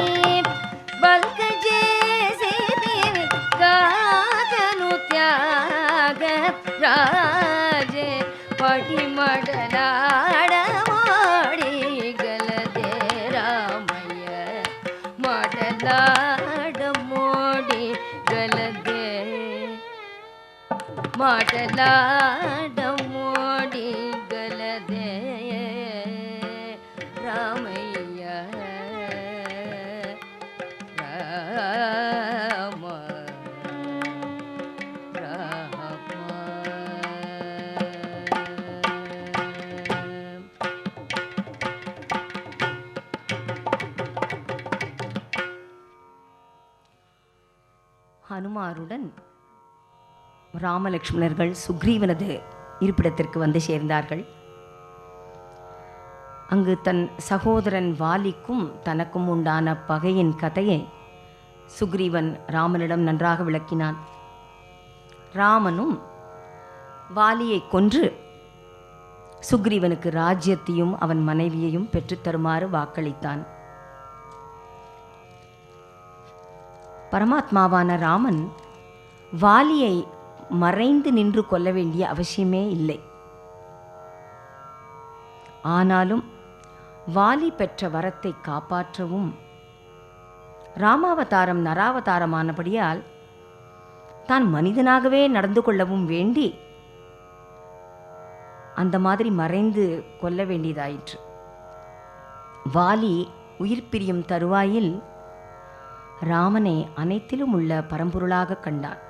బల్కజేసి గాగను త్యాగ రాజే పడిమడలాడమోడి గలదే రామయ్య మాటలాడమోడి గలదే మాటలాడమోడి గలదే రామయ్య రామ ஹனுமாருடன் ராமலக்ஷ்மணர்கள் சுக்ரீவனது இருப்பிடத்திற்கு வந்து சேர்ந்தார்கள். அங்கு தன் சகோதரன் வாலிக்கும் தனக்கும் உண்டான பகையின் கதையை சுக்ரீவன் ராமனிடம் நன்றாக விளக்கினான். ராமனும் வாலியை கொன்று சுக்ரீவனுக்கு ராஜ்யத்தையும் அவன் மனைவியையும் பெற்றுத்தருமாறு வாக்களித்தான். பரமாத்மாவான ராமன் வாலியை மறைந்து நின்று கொல்ல வேண்டிய அவசியமே இல்லை. ஆனாலும் வாலி பெற்ற வரத்தை காப்பாற்றவும் ராமாவதாரம் நராவதாரமானபடியால் தான் மனிதனாகவே நடந்து கொள்ளவும் வேண்டி அந்த மாதிரி மறைந்து கொல்ல வேண்டியதாயிற்று. வாலி உயிர் பிரியும் தருவாயில் ராமனை அனைத்திலும் உள்ள பரம்பொருளாக கண்டான்.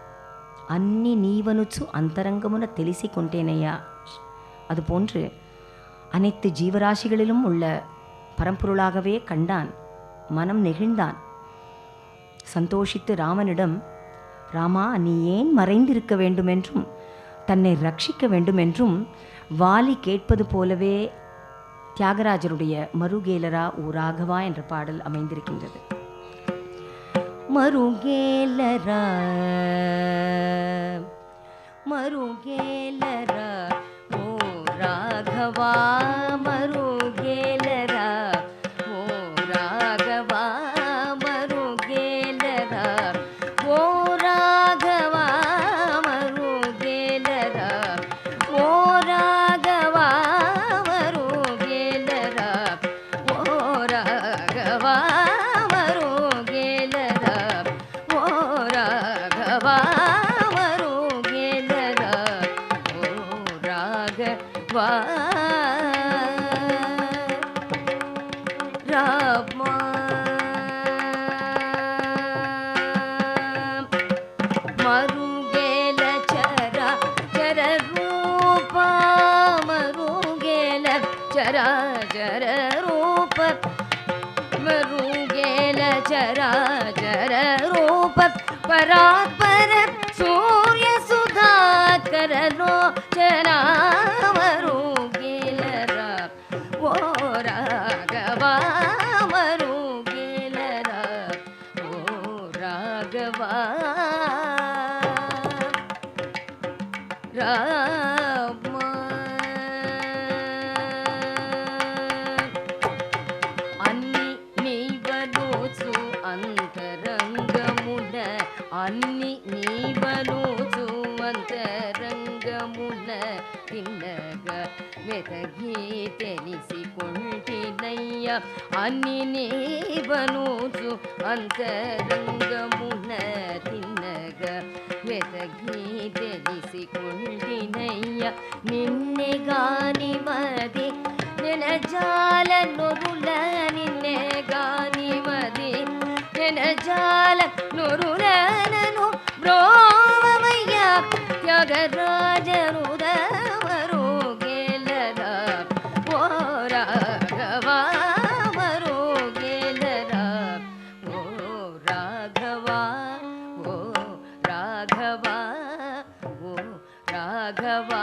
அன்னி நீவனுச்சு அந்தரங்கமுன தெளிசிக்கொண்டேனையா, அதுபோன்று அனைத்து ஜீவராசிகளிலும் உள்ள பரம்பொருளாகவே கண்டான். மனம் நெகிழ்ந்தான். சந்தோஷித்து ராமனிடம், ராமா, நீ ஏன் மறைந்திருக்க வேண்டுமென்றும் தன்னை ரட்சிக்க வேண்டுமென்றும் வாலி கேட்பது போலவே தியாகராஜருடைய மருகேலரா ஓ ராகவா என்ற பாடல் அமைந்திருக்கின்றது. மருகேலரா மருகேலரா ஓ ராகவா, மருகேலரா ஓ ராகவா, மருகேலரா ஓ ராகவா, மருகேலரா ஓ ராகவா, மருகேலரா ஓ ராகவா, மருகேலரா ஓ ராகவா, மருகேலரா ஓ ராகவா. ராமா மருகேல சரா சர ரூப, மருகேல சரா சர ரூப, மருகேல சரா சர ரூப, பராத்பர சூரிய சுதாகர லோச்சனா, மருகேலரா ஓ ராகவா, மருகேலரா ஓ ராகவா. ராமா అన్ని నీవలోచు అంతరంగమున, అన్ని నీవలోచు అంతరంగమున, తిన్నగా వెతగి తెలిసికొంటినయ్య, అన్ని నీవలోచు అంతరంగమున, తిన్నగా వెతగి తెలిసికొంటినయ్య, నిన్నే గాని మది నెనజాల నొరుల, నిన్నే గాని మది నెనజాల నొరుల, నను బ్రోవమయ్య త్యాగరాజరుద, మరుగేలరా ఓ రాఘవా, మరుగేలరా ఓ రాఘవా, ఓ రాఘవా, ఓ రాఘవా.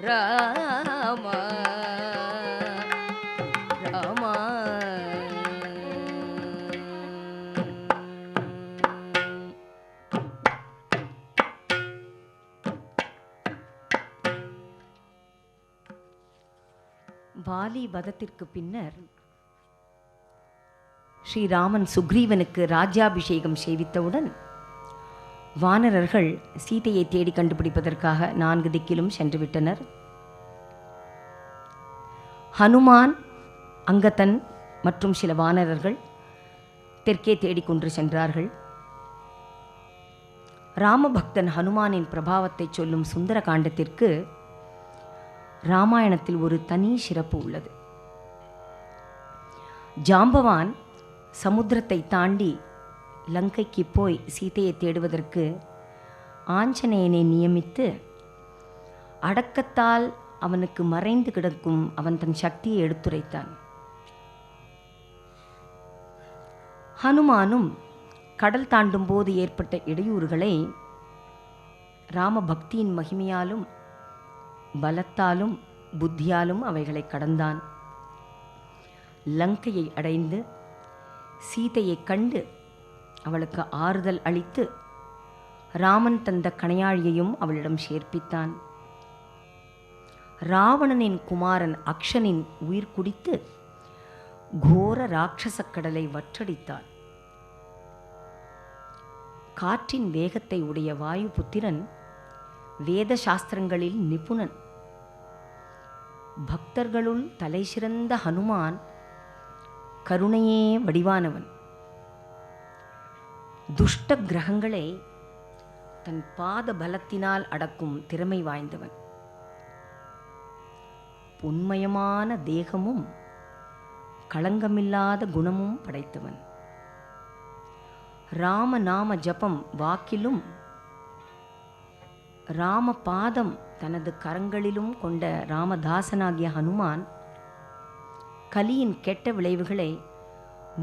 రామ రామ வாலி வதத்திற்கு பின்னர் ஸ்ரீராமன் சுக்ரீவனுக்கு ராஜ்யாபிஷேகம் செய்வித்தவுடன் வானரர்கள் சீதையை தேடி கண்டுபிடிப்பதற்காக 4 திக்கிலும் சென்றுவிட்டனர். ஹனுமான், அங்கதன் மற்றும் சில வானரர்கள் தெற்கே தேடிக்கொண்டு சென்றார்கள். ராமபக்தன் ஹனுமானின் பிரபாவத்தை சொல்லும் சுந்தர காண்டத்திற்கு ராமாயணத்தில் ஒரு தனி சிறப்பு உள்ளது. ஜாம்பவான் சமுத்திரத்தை தாண்டி லங்கைக்கு போய் சீதையை தேடுவதற்கு ஆஞ்சநேயனை நியமித்து அடக்கத்தால் அவனுக்கு மறைந்து கிடக்கும் அவன் தன் சக்தியை எடுத்துரைத்தான். ஹனுமானும் கடல் தாண்டும் போது ஏற்பட்ட இடையூறுகளை ராமபக்தியின் மகிமையாலும் பலத்தாலும் புத்தியாலும் அவைகளை கடந்தான். லங்கையை அடைந்து சீதையை கண்டு அவளுக்கு ஆறுதல் அளித்து ராமன் தந்த கணையாழியையும் அவளிடம் சேர்ப்பித்தான். ராவணனின் குமாரன் அக்ஷனின் உயிர் குடித்து கோர ராட்சசக் கடலை வற்றடித்தான். காற்றின் வேகத்தை உடைய வாயு புத்திரன் வேத சாஸ்திரங்களில் நிபுணன். பக்தர்களுள் தலை சிறந்த ஹனுமான் கருணையே வடிவானவன். துஷ்ட கிரகங்களை தன் பாத பலத்தினால் அடக்கும் திறமை வாய்ந்தவன். பொன்மயமான தேகமும் களங்கமில்லாத குணமும் படைத்தவன். ராமநாம ஜபம் வாக்கிலும் ராம பாதம் தனது கரங்களிலும் கொண்ட ராமதாசனாகிய ஹனுமான் கலியின் கெட்ட விளைவுகளை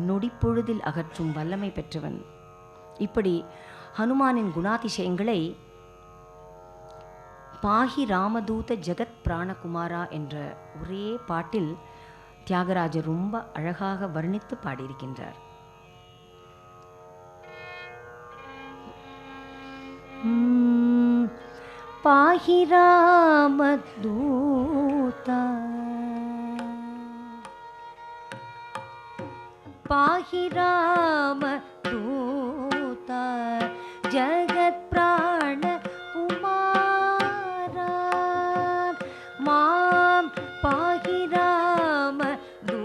நொடிப்பொழுதில் அகற்றும் வல்லமை பெற்றவன். இப்படி ஹனுமானின் குணாதிசயங்களை பாஹி ராமதூத ஜெகத் பிராணகுமாரா என்ற ஒரே பாட்டில் தியாகராஜர் ரொம்ப அழகாக வர்ணித்து பாடியிருக்கின்றார். பாஹி ராமதூதா பாஹி ராமதூதா ஜகத் பிராண குமாரா மாம் பாஹி ராமதூதா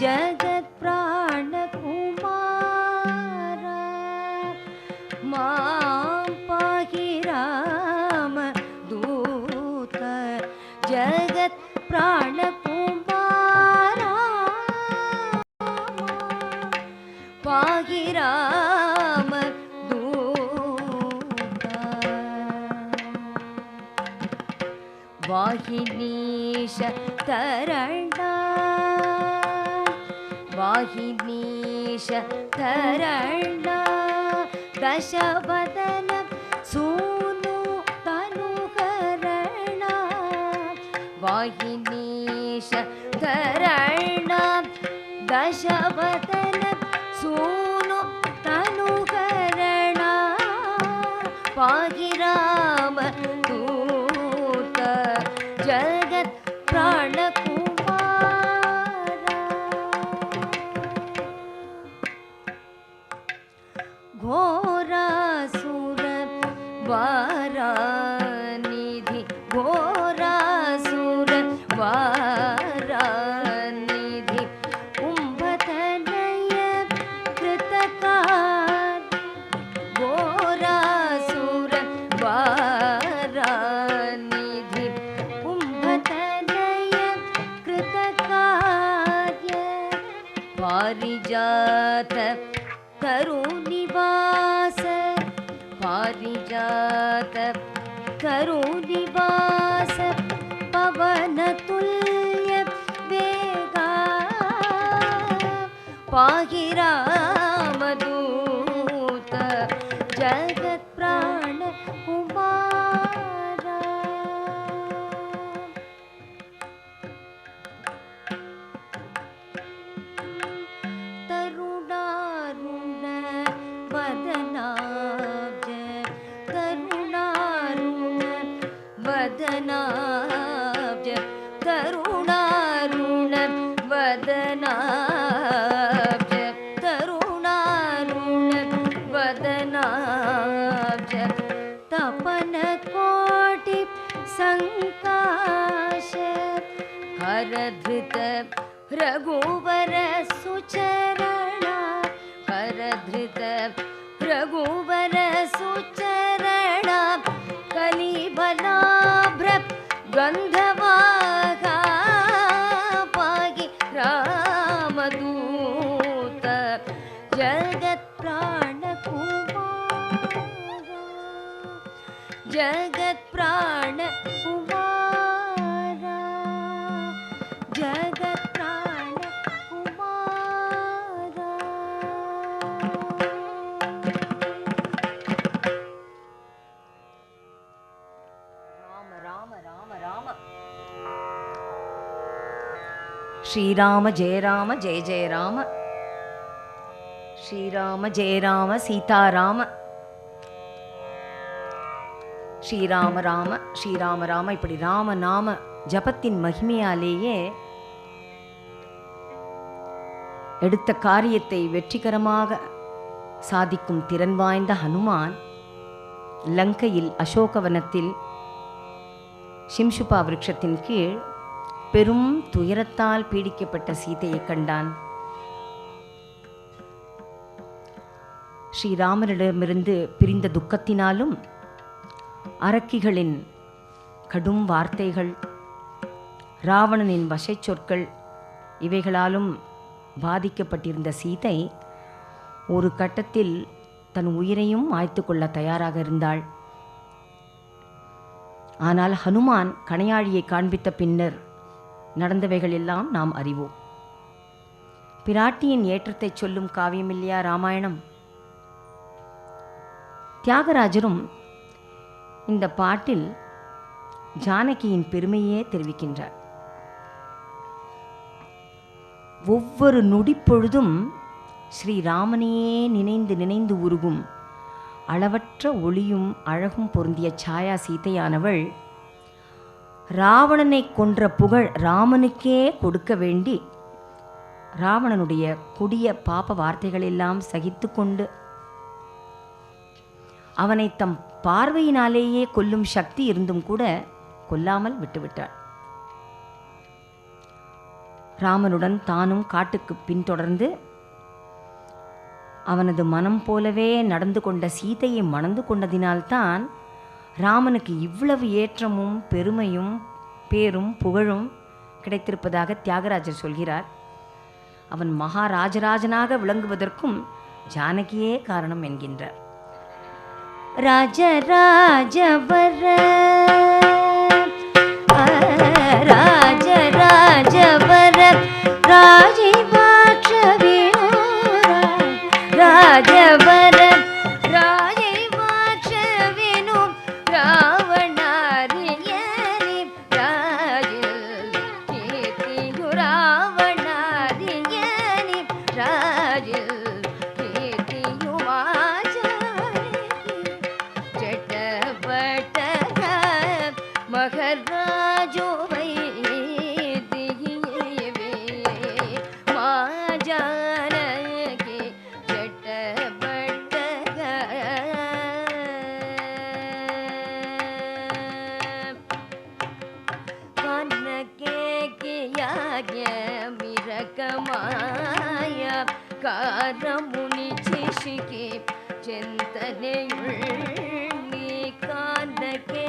ஜகத் பிராண குமாரா மாம் பாஹி ராமதூதா ஜகத் பிராண பாஹி ராமதூதா வாஹினீஷ தரணா வாஹினீஷ தரணா தசவதன சூனு தனுகரணா வாஹினீஷ தரணா தசவதன சூனு தனுகரணா பாஹி ராமதூதா ஜகத் பிராணகுமாரா கோராசுர வாராநிதி கோராசுர வாராநிதி கும்பதனய கிருதகார் கோராசுர வாராநிதி கும்பதனய கிருதகார்ய பாரிஜாத கருநிவாச பாரிஜாத கருநிவாச பவனதுல்ய வேகா பாஹி ராமதூதா ஜகத் பிராண குமாரா தருணாருண வதனாப்ஜ தருணாருண வதனா तरुणारुण वदनाब्ज तरुणारुण वदनाब्ज तपन कोटि संकाश हरधृत रघुवर सुचरणा हरधृत रघुवर सुचरणा कलिबलाभ्र गंधवागा पागी रामदूत जगत् प्राण कुमार जगत् प्राण कुमार जगत् प्राण कुमार। राम राम राम राम श्री राम जय राम श्री राम जय राम सीता राम ஸ்ரீராம ராம ஸ்ரீராம ராம. இப்படி ராம நாம ஜபத்தின் மகிமையாலேயே எடுத்த காரியத்தை வெற்றிகரமாக சாதிக்கும் திறன் வாய்ந்த ஹனுமான் லங்கையில் அசோகவனத்தில் ஷிம்ஷுபா விருட்சத்தின் கீழ் பெரும் துயரத்தால் பீடிக்கப்பட்ட சீதையை கண்டான். ஸ்ரீராமரிடமிருந்து பிரிந்த துக்கத்தினாலும் அரக்கிகளின் கடும் வார்த்தைகள், ராவணனின் வசை சொற்கள் இவைகளாலும் பாதிக்கப்பட்டிருந்த சீதை ஒரு கட்டத்தில் தன் உயிரையும் மாய்த்து கொள்ள தயாராக இருந்தாள். ஆனால் ஹனுமான் கணையாழியை காண்பித்த பின்னர் நடந்தவைகள் எல்லாம் நாம் அறிவோம். பிராட்டியின் ஏற்றத்தை சொல்லும் காவியமில்லையா ராமாயணம்? தியாகராஜரும் இந்த பாட்டில் ஜானகியின் பெருமையே தெரிவிக்கின்றார். ஒவ்வொரு நொடிப்பொழுதும் ஸ்ரீராமனையே நினைந்து நினைந்து உருகும் அளவற்ற ஒளியும் அழகும் பொருந்திய சாயா சீதையானவள் ராவணனை கொன்ற புகழ் ராமனுக்கே கொடுக்க வேண்டி ராவணனுடைய கொடிய பாப வார்த்தைகளெல்லாம் சகித்து கொண்டு அவனை தம் பார்வையினாலேயே கொல்லும் சக்தி இருந்தும் கூட கொல்லாமல் விட்டுவிட்டாள். ராமனுடன் தானும் காட்டுக்கு பின்தொடர்ந்து அவனது மனம் போலவே நடந்து கொண்ட சீதையை மணந்து கொண்டதினால்தான் ராமனுக்கு இவ்வளவு ஏற்றமும் பெருமையும் பேரும் புகழும் கிடைத்திருப்பதாக தியாகராஜர் சொல்கிறார். அவன் மகாராஜராஜனாக விளங்குவதற்கும் ஜானகியே காரணம் என்கின்றார். ராஜராஜவர் ராஜராஜவர் ராஜைவாட்ச வினோர ராஜவர் ராஜைவாட்ச வினு ராவணாரியனி ராஜில் கீர்த்தியு ராவணாரியனி ராஜில் கீர்த்தியு மகராஜோ வைதியவே மாஜானகி ஜட்டபட்டக கண்ணகே கியாக்ய மிரகமாய காரமுனி சிஷிகே சிந்தனையுள்ளி கண்ணகே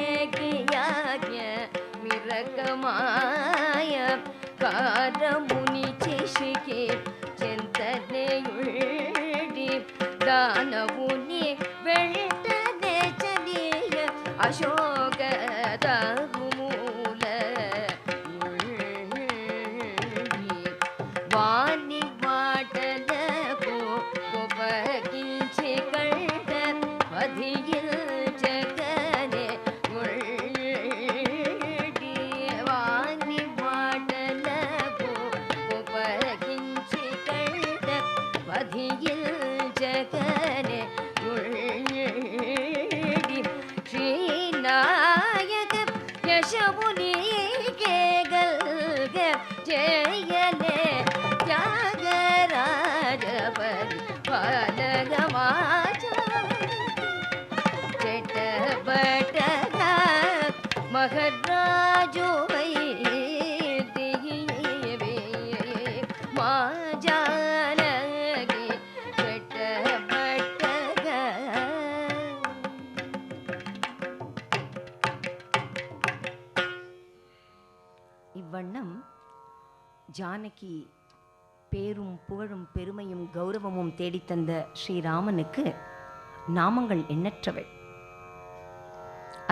மிரகமாய காரமுனி சிஷிகே ಚಿಂತನೆಯುಳ್ಳಿ ದಾನವುನಿ ಬೆಳ್ತನೆ ಚಲಿಯ ಅಶೋಕದ ಮೂಲ ವಾಣಿ ವಾಟಲ ಕೊಪಗಿಂಚಿ ಕಳ್ಳ ಪದಿಯಿಲ್ ಜಗನೆ ವಾಣಿ ವಾಟಲ ಕೊಪಗಿಂಚಿ ಕಳ್ಳ ಪದಿಯಿಲ್ ಜಗನೆ ಶ್ರೀನಾ ஜெயலே தியாகராஜ பரிபாலகமாச்சா செட்டபட்டக மகராஜோவை திகிவே மாஜானகி செட்டபட்டக. இவ்வண்ணம் ஜானகி பேரும் புகழும் பெருமையும் கௌரவமும் தேடித்தந்த ஸ்ரீராமனுக்கு நாமங்கள் எண்ணற்றவை.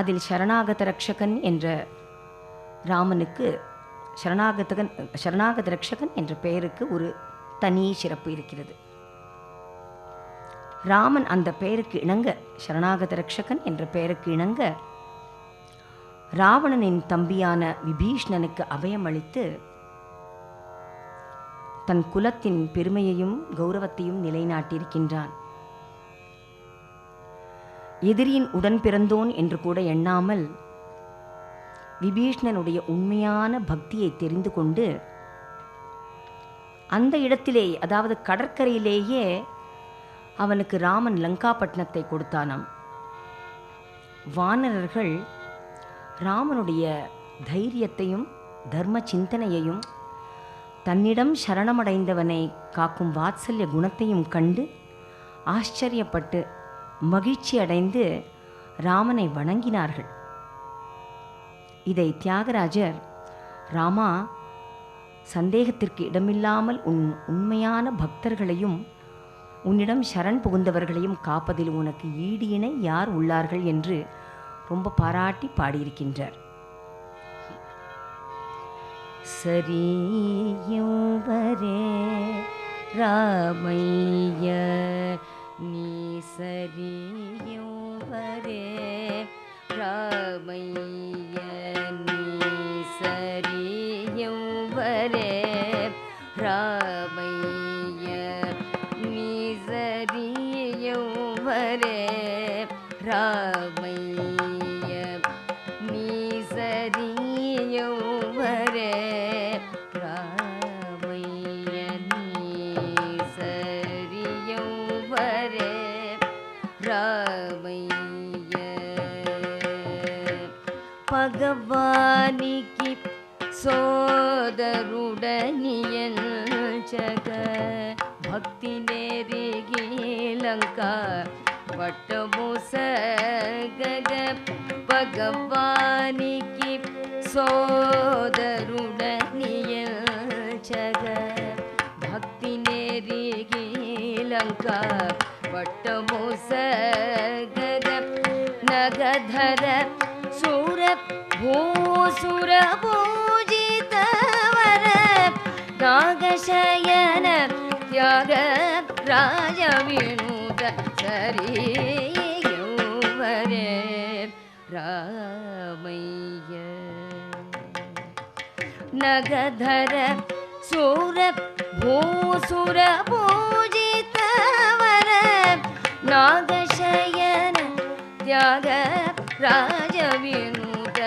அதில் சரணாகத ரக்ஷகன் என்ற ராமனுக்கு சரணாகத ரக்ஷகன் என்ற பெயருக்கு ஒரு தனி சிறப்பு இருக்கிறது. ராமன் அந்த பெயருக்கு இணங்க, சரணாகத ரக்ஷகன் என்ற பெயருக்கு இணங்க, ராவணனின் தம்பியான விபீஷ்ணனுக்கு அபயமளித்து தன் குலத்தின் பெருமையையும் கௌரவத்தையும் நிலைநாட்டியிருக்கின்றான். எதிரியின் உடன் பிறந்தோன் என்று கூட எண்ணாமல் விபீஷ்ணனுடைய உண்மையான பக்தியை தெரிந்து கொண்டு அந்த இடத்திலே, அதாவது கடற்கரையிலேயே அவனுக்கு ராமன் லங்காபட்டினத்தை கொடுத்தானாம். வானரர்கள் ராமனுடைய தைரியத்தையும் தர்ம சிந்தனையையும் தன்னிடம் சரணமடைந்தவனை காக்கும் வாத்சல்ய குணத்தையும் கண்டு ஆச்சரியப்பட்டு மகிழ்ச்சி அடைந்து ராமனை வணங்கினார்கள். இதை தியாகராஜர், ராமா, சந்தேகத்திற்கு இடமில்லாமல் உன் உண்மையான பக்தர்களையும் உன்னிடம் சரண் புகுந்தவர்களையும் காப்பதில் உனக்கு ஈடு இணை யார் உள்ளார்கள் என்று ரொம்ப பாராட்டி பாடியிருக்கின்றார். சரியும் வரே ராமைய நீ சரியும் வரே ராமைய நீ சரியும் வரே ராமைய நீ சரியும் வரே ராமைய நீ சரியும் வரே ராமைய நீ சரியும் வரே ராமைய. பகவானிக்கு சோதருடனியல் ஜக பக்தி நேரிகி லங்கா வட்டமுசகக பகவானிக்கு சோதருடனியல் ஜக பக்தி நேரிகி லங்கா வட்டமுசகக நகதர சுர பூசுர பூஜிதவர நாகசயன தியாக ராஜ வினூத சரியும் வரே ராமைய. நகதர சுர பூசுர பூஜிதவர நாகசயன தியாக ராஜ வினூத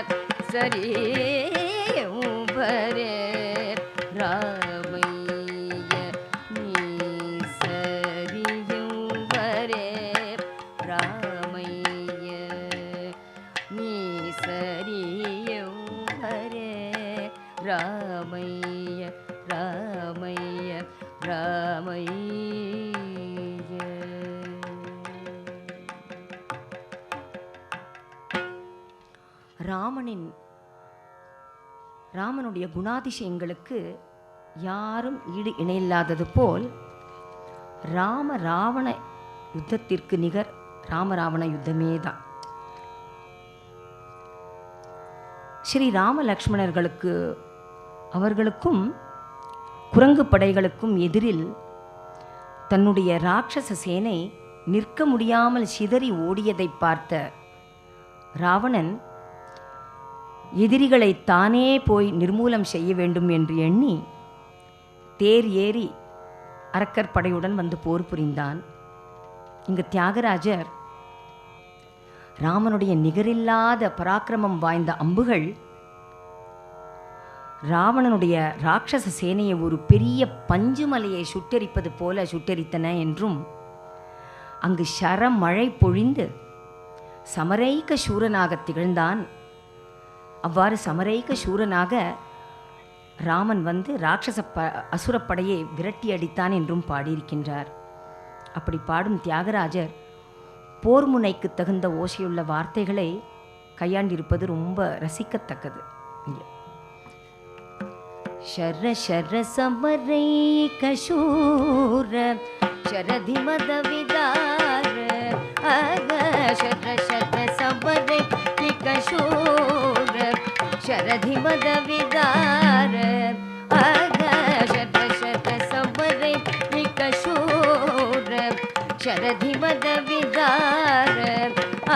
சரியும் வரே ராமைய நீ சரியும் வரே ராமைய நீ சரியும் வரே ராமைய ராமைய ராமைய. ராமனுடைய குணாதிசயங்களுக்கு யாரும் ஈடு இணையில்லாதது போல் ராவண யுத்தத்திற்கு நிகர் ராமராவண யுத்தமே தான். ஸ்ரீ ராம லக்ஷ்மணர்களுக்கு அவர்களுக்கும் குரங்கு படைகளுக்கும் எதிரில் தன்னுடைய ராட்சச சேனை நிற்க முடியாமல் சிதறி ஓடியதை பார்த்த ராவணன் எதிரிகளை தானே போய் நிர்மூலம் செய்ய வேண்டும் என்று எண்ணி தேர் ஏறி அரக்கர் படையுடன் வந்து போர் புரிந்தான். இங்கு தியாகராஜர் ராமனுடைய நிகரில்லாத பராக்கிரமம் வாய்ந்த அம்புகள் ராவணனுடைய ராட்சச சேனையை ஒரு பெரிய பஞ்சுமலையை சுட்டெரிப்பது போல சுட்டெரித்தன என்றும், அங்கு மழை பொழிந்து சமரைக்க சூரனாக திகழ்ந்தான். அவ்வாறு சமரைக்க சூரனாக ராமன் வந்து ராட்சச அசுரப்படையை விரட்டி அடித்தான் என்றும் பாடியிருக்கின்றார். அப்படி பாடும் தியாகராஜர் போர் முனைக்கு தகுந்த ஓசையுள்ள வார்த்தைகளை கையாண்டிருப்பது ரொம்ப ரசிக்கத்தக்கது. ஷர ஷர சமரை கஷூர ஷரதி மதவிதார அக ஷர ஷர சமரை கஷூர ஷரதி மதவிதார அக ஷர ஷர சமரை கஷூர ஷரதி மதவிதார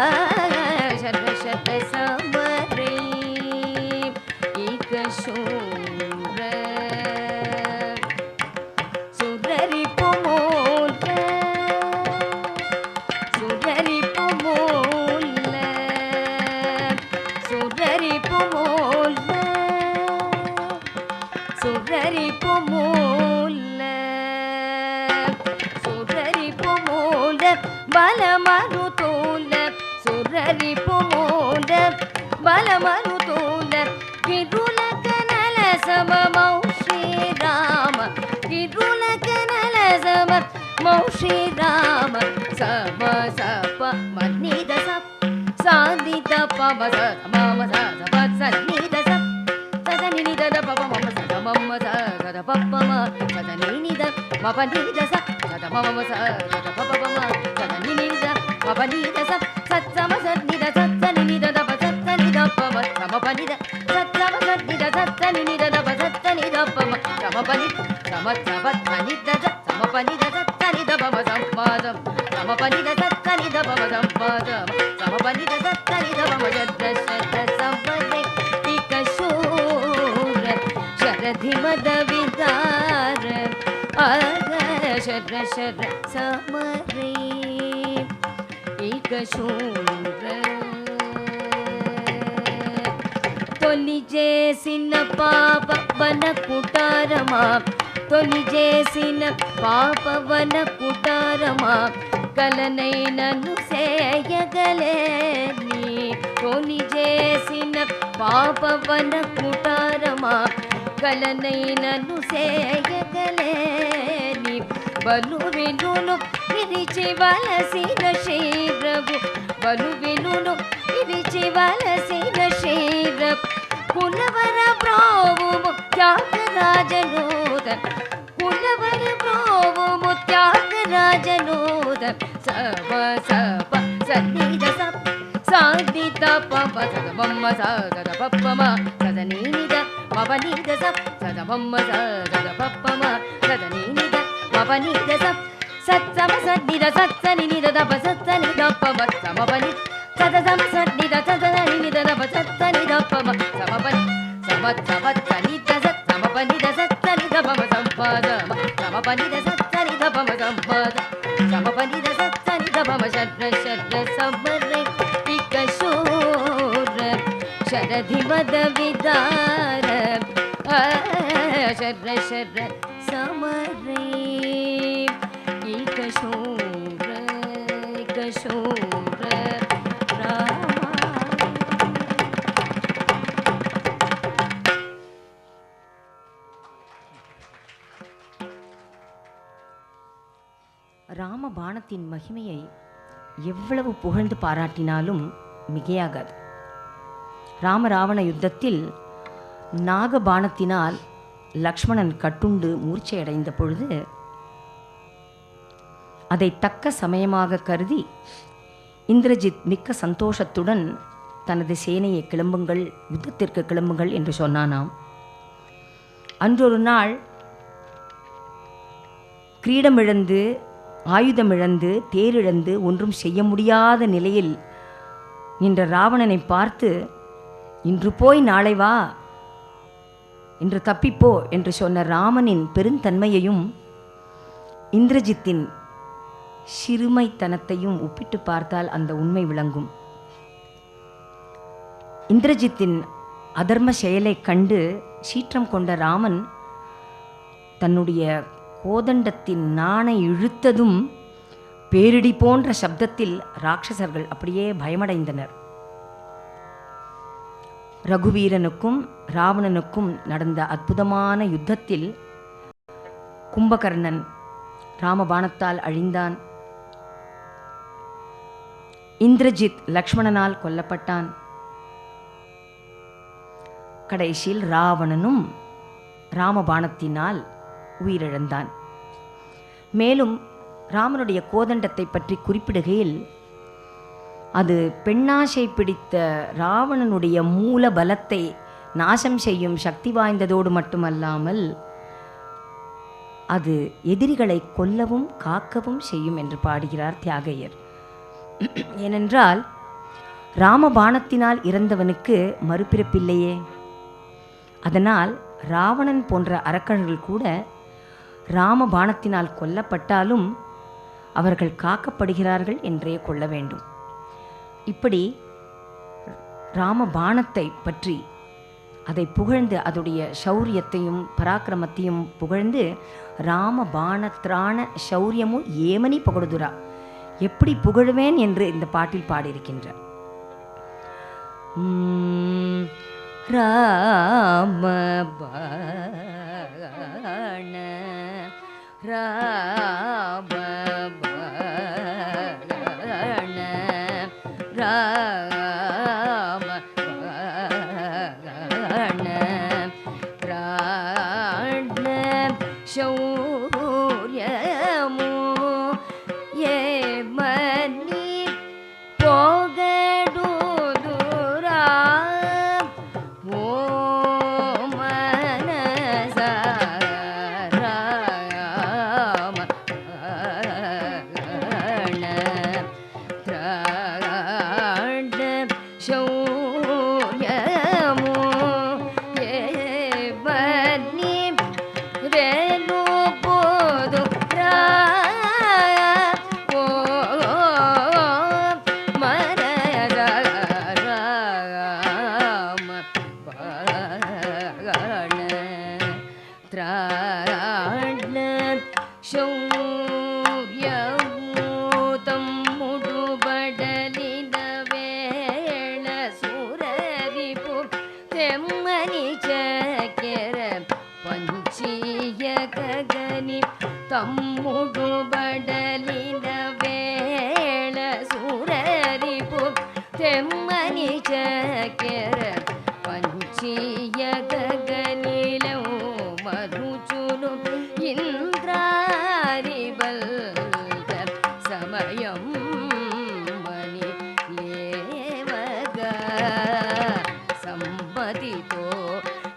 அக ஷர ஷர சமரை கஷூர சுரரி புமோல சுரரி புமோல சுரரி புமோல சுரரி புமோல சுரரி புமோல பலமருதோல சுரரி புமோல பலமருதோல கிருலகனல சமமௌ ஸ்ரீராம கிருலகனல சம மௌ ஸ்ரீராம சம சப மன்னித சப் சாந்தித பம சமம சப சன்னித சப் சதனித பப மம சதமம சத பப்பம சதனித மபனித சப் சதமம சத பபம சதனித மபனித சப் சத்சம சன்னித சத்தனித தப சத்தனித பம சமபனித சத்சம சன்னித சத்தனித தப சத்தனித பம சமபனித சமபனித சமபனித சத்தனித பம சம்பாதம் சமபனித சத்தனித பம சம்பாதம் சமபனித சத்தனித பம சத்த சத்த சம்பனை கஷூர ஷரதி மதவிதார அக ஷர ஷர சமரை கஷூர తొలి చేసిన పాపవన కుటారమా తొలి చేసిన పాపవన కుటారమా కలనైనను సేయగలేని తొలి చేసిన పాపవన కుటారమా కలనైనను సేయగలేని బలు వినును విరిచి వలసిన శ్రీరఘు బలు వినును విరిచి వలసిన శ్రీరఘు కులవర బ్రోవుము త్యాగరాజనోద కులవర బ్రోవుము త్యాగరాజనోద సవ సప సన్నిధ సప్ సాధిత పప సదమమ్మ సద పప్పమ సదనీనిద మపనీద సప్ సదమమ్మ సద పప్పమ సదనీనిద మపనీద సప్ సత్సమ సన్నిధ సత్సనినిద దప సత్సనిద పమ సమపని సదసమ సన్నిధ సదనినిద దప సత్సనిద పమ సమపని సమత్సమత్సనిద సత్ సమపనిద సత్సనిద పమ సంపాదమ సమపనిద సత్సనిద పమ సంపాద సమపనిద సత్సనిద పమ శర్ర శర్ర సమరే కషూర శరధి మదవిదార శర్ర శర్ర సమరే கஷூர கஷூர ராமபாணத்தின் மகிமையை எவ்வளவு புகழ்ந்து பாராட்டினாலும் மிகையாகாது. ராமராவண யுத்தத்தில் நாகபாணத்தினால் லக்ஷ்மணன் கட்டுண்டு மூர்ச்சையடைந்த பொழுது அதை தக்க சமயமாக கருதி இந்திரஜித் மிக்க சந்தோஷத்துடன் தனது சேனையை கிளம்புங்கள், யுத்தத்திற்கு கிளம்புங்கள் என்று சொன்னானாம். அன்றொரு நாள் கிரீடமிழந்து ஆயுதமிழந்து தேரிழந்து ஒன்றும் செய்ய முடியாத நிலையில் நின்ற ராவணனை பார்த்து, இன்று போய் நாளை வா, இன்று தப்பிப்போ என்று சொன்ன ராமனின் பெருந்தன்மையையும் இந்திரஜித்தின் சிறுமைத்தனத்தையும் ஒப்பிட்டு பார்த்தால் அந்த உண்மை விளங்கும். இந்திரஜித்தின் அதர்ம செயலை கண்டு சீற்றம் கொண்ட ராமன் தன்னுடைய கோதண்டத்தின் நாணை இழுத்ததும் பேரிடி போன்ற சப்தத்தில் ராட்சசர்கள் அப்படியே பயமடைந்தனர். ரகுவீரனுக்கும் ராவணனுக்கும் நடந்த அற்புதமான யுத்தத்தில் கும்பகர்ணன் ராமபாணத்தால் அழிந்தான். இந்திரஜித் லக்ஷ்மணனால் கொல்லப்பட்டான். கடைசியில் ராவணனும் ராமபாணத்தினால் உயிரிழந்தான். மேலும் ராமனுடைய கோதண்டத்தை பற்றி குறிப்பிடுகையில் அது பெண்ணாசை பிடித்த ராவணனுடைய மூல பலத்தை நாசம் செய்யும் சக்தி வாய்ந்ததோடு மட்டுமல்லாமல் அது எதிரிகளை கொல்லவும் காக்கவும் செய்யும் என்று பாடுகிறார் தியாகையர். ஏனென்றால் ராமபாணத்தினால் இறந்தவனுக்கு மறுபிறப்பில்லையே. அதனால் ராவணன் போன்ற அரக்கர்கள் கூட ராமபாணத்தினால் கொல்லப்பட்டாலும் அவர்கள் காக்கப்படுகிறார்கள் என்றே கொள்ள வேண்டும். இப்படி ராமபாணத்தை பற்றி அதை புகழ்ந்து அதோடைய சௌரியத்தையும் பராக்கிரமத்தையும் புகழ்ந்து ராமபாணத்ராண சௌரியமும் ஏமனி புகழுதுரா எப்படி புகழுவேன் என்று இந்த பாட்டில் பாடியிருக்கின்றார். ராமபாண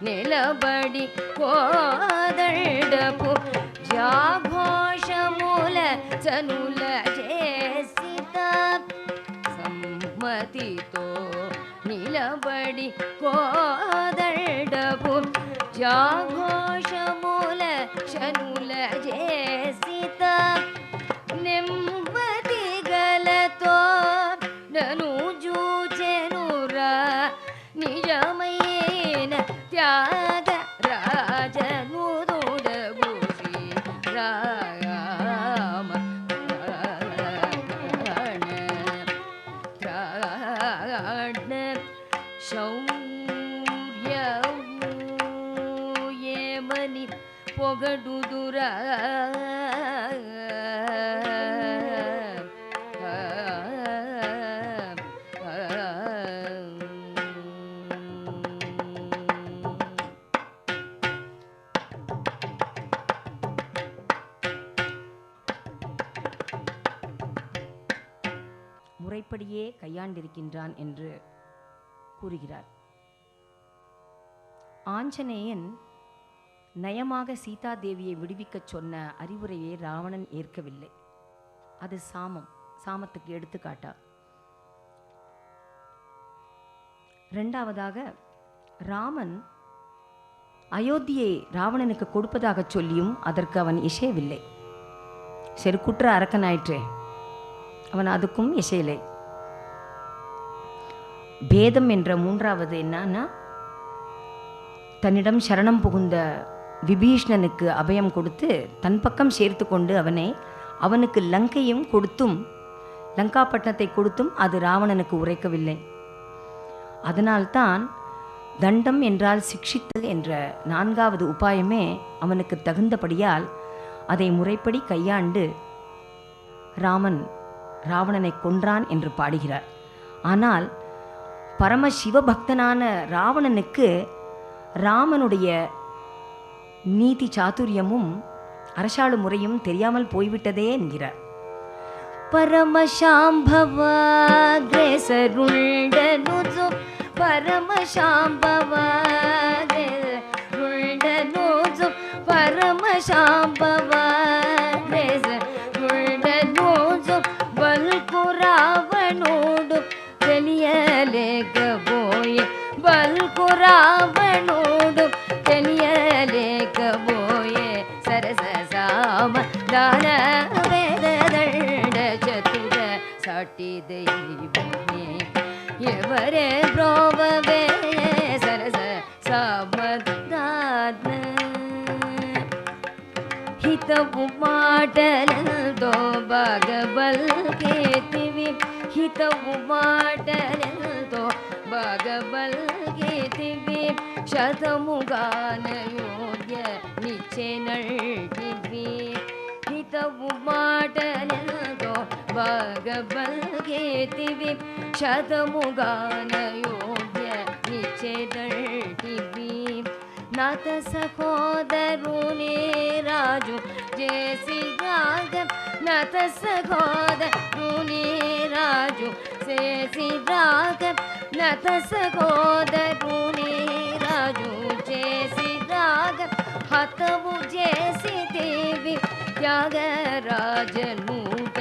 నిలబడి కోదడపు జాఘోషముల చనుల చేసిత సమ్మతితో నిలబడి కోదడపు జాఘోషముల చనుల చేసిత నెమ్మది గలతో నను జూచెనురా నిజమైన త్యాగ రాజనుదుడగు శ్రీరామ త్రాణ శౌర్యము ఏమని పొగడుదురా முறைப்படியே கையாண்டிருக்கின்றான் என்று கூறுகிறார். ஆஞ்சநேயன் நயமாக சீதாதேவியை விடுவிக்கச் சொன்ன அறிவுரையை ராவணன் ஏற்கவில்லை. அது சாமத்துக்கு எடுத்துக்காட்டா. இரண்டாவதாக, ராமன் அயோத்தியை ராவணனுக்கு கொடுப்பதாக சொல்லியும் அதற்கு அவன் இசையவில்லை. செருக்குற்ற அரக்கனாயிற்றே, அவன் அதுக்கும் இசையில்லை. பேதம் என்ற மூன்றாவது என்னன்னா, தன்னிடம் சரணம் புகுந்த விபீஷ்ணனுக்கு அபயம் கொடுத்து தன் பக்கம் சேர்த்து கொண்டு அவனுக்கு லங்கையும் கொடுத்தும், லங்காப்பட்டினத்தை கொடுத்தும் அது ராவணனுக்கு உரைக்கவில்லை. அதனால்தான் தண்டம் என்றால் சிக்ஷித்தல் என்ற 4வது உபாயமே அவனுக்கு தகுந்தபடியால் அதை முறைப்படி கையாண்டு ராவணனை கொன்றான் என்று பாடுகிறார். ஆனால் பரம சிவபக்தனான ராவணனுக்கு ராமனுடைய நீதி சாதுரியமும் அரசாளு முறையும் தெரியாமல் போய்விட்டதே என்கிறார். பரமசாம்பவாக்ரேசருண்டனுசு பரமசாம்பவாக்ரேசருண்டனுசு பரமசாம்பவாக்ரேசருண்டனுசு பல்குராவணோடு తెలియలేకపోయే బల్కురావణుడు తెలియలేకపోయే సరస సామ దాన వేదదండ చతుర సాటి దైవమే ఎవరే బ్రోవవే సరస సామదాన హితవు మాటలతో బాగబల్కేతివి హితవు మాటలతో బాగబల్కేతివి శతముగాన యోగ్య నిచ్చెనల్టివి హితవు మాటలతో బాగబల్కేతివి శతముగాన యోగ్య నిచ్చెనల్టివి నాత సహోదరుని రాజు చేసి రాగం నాత సహోదరుని రాజు చేసి రాగం నాత సహోదరుని రాజు చేసి రాగం హతవు చేసి దేవి త్యాగరాజనూట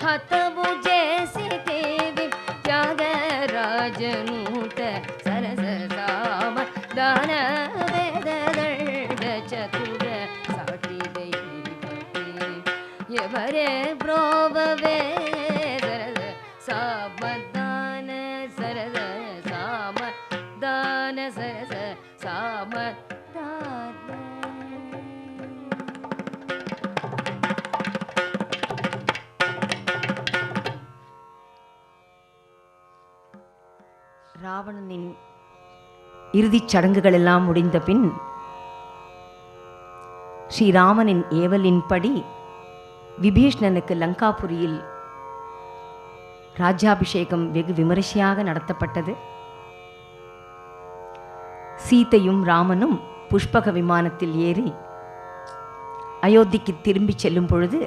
హతవు చేసి దేవి త్యాగరాజనూట సరస సామ దాన వేదదండ చతుర సాటి దైవమే ఎవరే బ్రోవవే సరద సామదాన సరద సామదాన సరద సామదాన. ராவணனின் இறுதிச் சடங்குகள் எல்லாம் முடிந்த பின் ஸ்ரீராமனின் ஏவலின்படி விபீஷ்ணனுக்கு லங்காபுரியில் ராஜ்யாபிஷேகம் வெகு விமரிசையாக நடத்தப்பட்டது. சீதையும் ராமனும் புஷ்பக விமானத்தில் ஏறி அயோத்திக்கு திரும்பிச் செல்லும் பொழுது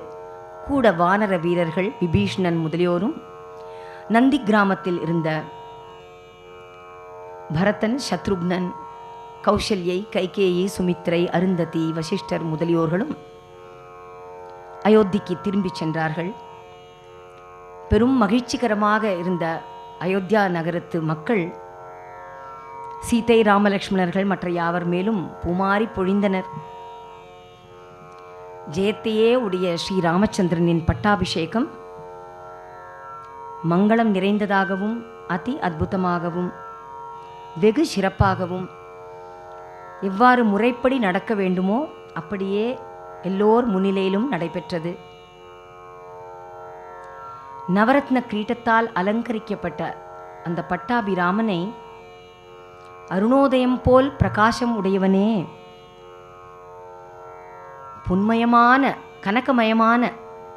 கூட வானர வீரர்கள் விபீஷ்ணன் முதலியோரும் நந்தி கிராமத்தில் இருந்த பரதன், சத்ருக்னன், கௌசல்யை, கைகேயி, சுமித்ரை, அருந்ததி, வசிஷ்டர் முதலியோர்களும் அயோத்திக்கு திரும்பிச் சென்றார்கள். பெரும் மகிழ்ச்சிகரமாக இருந்த அயோத்தியா நகரத்து மக்கள் சீதை, ராமலக்ஷ்மணர்கள் மற்ற யாவர் மேலும் பூமாரி பொழிந்தனர். ஜெயத்தையே உடைய ஸ்ரீராமச்சந்திரனின் பட்டாபிஷேகம் மங்களம் நிறைந்ததாகவும் அதி அற்புதமாகவும் வெகு சிறப்பாகவும் எவ்வாறு முறைப்படி நடக்க வேண்டுமோ அப்படியே எல்லோர் முன்னிலையிலும் நடைபெற்றது. நவரத்ன கிரீட்டத்தால் அலங்கரிக்கப்பட்ட அந்த பட்டாபிராமனை அருணோதயம் போல் பிரகாசம் உடையவனே, பொன்மயமான கனகமயமான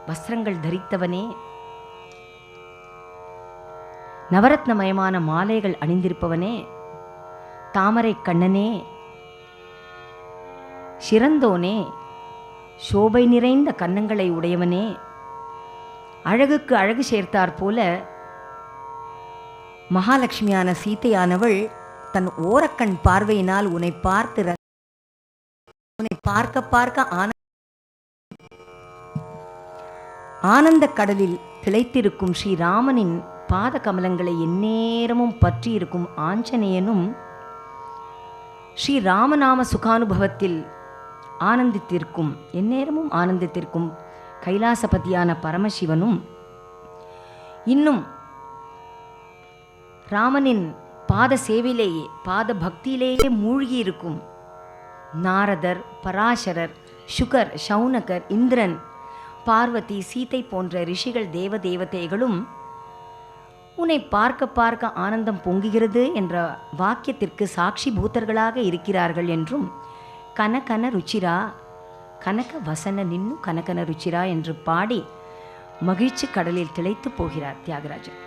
வஸ்திரங்கள் தரித்தவனே, நவரத்னமயமான மாலைகள் அணிந்திருப்பவனே, தாமரை கண்ணனே, சிறந்தோனே, சோபை நிறைந்த கன்னங்களை உடையவனே, அழகுக்கு அழகு சேர்த்தாற் போல மகாலட்சுமியான சீதையானவள் தன் ஓரக்கண் பார்வையினால் உன்னை பார்க்க பார்க்க ஆனந்த கடலில் திளைத்திருக்கும் ஸ்ரீராமனின் பாத கமலங்களை எந்நேரமும் பற்றியிருக்கும் ஆஞ்சநேயனும் ஸ்ரீராமநாம சுகானுபவத்தில் ஆனந்தித்திருக்கும் எந்நேரமும் ஆனந்தித்திருக்கும் கைலாசபதியான பரமசிவனும் இன்னும் ராமனின் பாத சேவையிலேயே பாத பக்தியிலேயே மூழ்கி இருக்கும் நாரதர், பராசரர், சுகர், சௌனகர், இந்திரன், பார்வதி, சீதை போன்ற ரிஷிகள், தேவதேவதைகளும் உன்னை பார்க்க பார்க்க ஆனந்தம் பொங்குகிறது என்ற வாக்கியத்திற்கு சாட்சி பூத்தர்களாக இருக்கிறார்கள் என்றும், கனகன ருச்சிரா, கனக வசன நின்னு கனகன ருச்சிரா என்று பாடி மகிழ்ச்சி கடலில் திளைத்து போகிறார் தியாகராஜர்.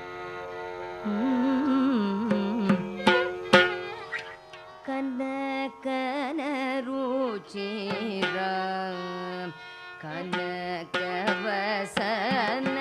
கனகன ருச்சிரா கனக வசன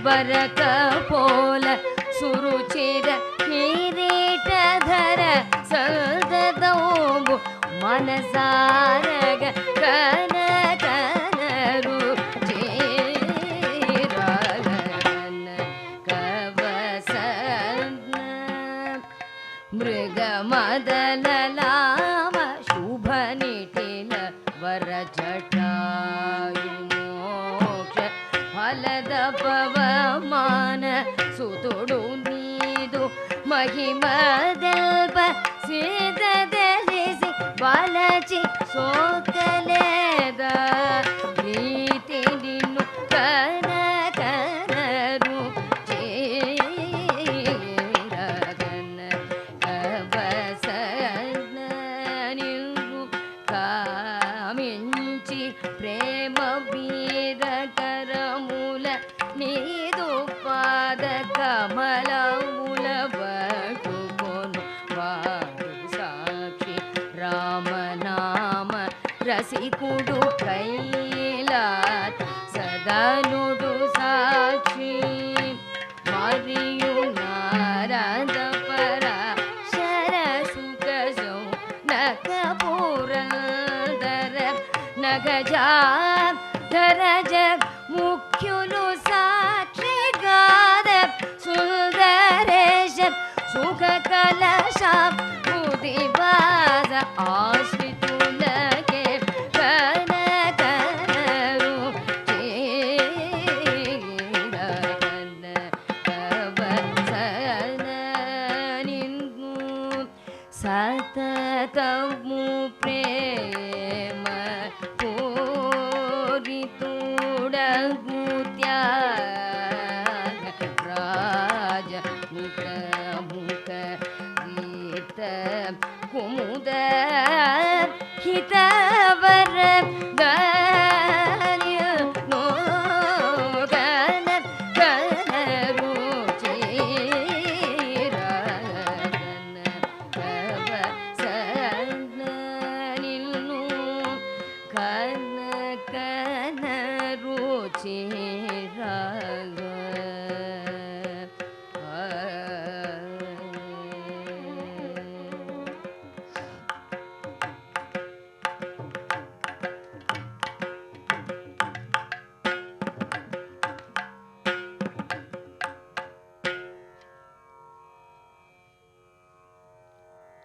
ವರಕ ಪೋಲ ಸುರುಚಿರ ಕಿರೀಟಧರ ಸಲ್ದದೋಂಬು ಮನಸಾರಗ ಕನ ಕನರು ಚೇರಗನ ಕವಸನ ಮೃಗ ಮದನ ಲಾಮ ಶುಭ ನಿಟಿಲ ವರ ಜಟಾಯು ಫಲದ ಪವಮಾನ ಸುತುಡು ನೀದು ಮಹಿಮದಲ್ಪ ಸಿದ್ಧದಲಿಸಿ ಬಲಚಿ ಸೋಕಲೇದ ಪ್ರೀತಿ ನಿನ್ನು ಕನ ಕನರು ಚೇರಗನ ಕವಸನ ನಿನ್ನು ಕಾಮಿಂಚಿ ಪ್ರೇಮ ವೀರ ಕರಮೂಲ ನೀದು ಪಾದ ಕಮಲ ಮೂಲ ಬಟುಕೊನು ಬಾಡು ಸಾಕ್ಷಿ ರಾಮನಾಮ ರಸಿಕುಡು ಕೈಲಾತ್ ಸದನುಡು ಸಾಕ್ಷಿ ಮರಿಯು ನಾರದ ಪರ ಶರ ಸುಖ ಸೌ ನಕ ಪುರಂದರ ನಗಜಾ ಧರಜ ಮುಖ್ಯುಲು ಸಾಕ್ಷಿ ಗಾದ ಸುಂದರೇಶ ಸುಖ ಕಲಶ ಮುದಿವಾದ ಆಶ್ರಿತುಲಕೆ ಕನ ಕನರು ಚೇರಗನ ಕವಸನ ನಿನ್ನು ಸತತಮು ಪ್ರೇಮ ರಾಜ ಮುಖ ಮುಖ ಗೀತ ಕುಮುದ ಹಿತವರ ಗಾರ್ಯ ನೋಗನ ಕನರು ಚೇರಗನ ಕವಸನ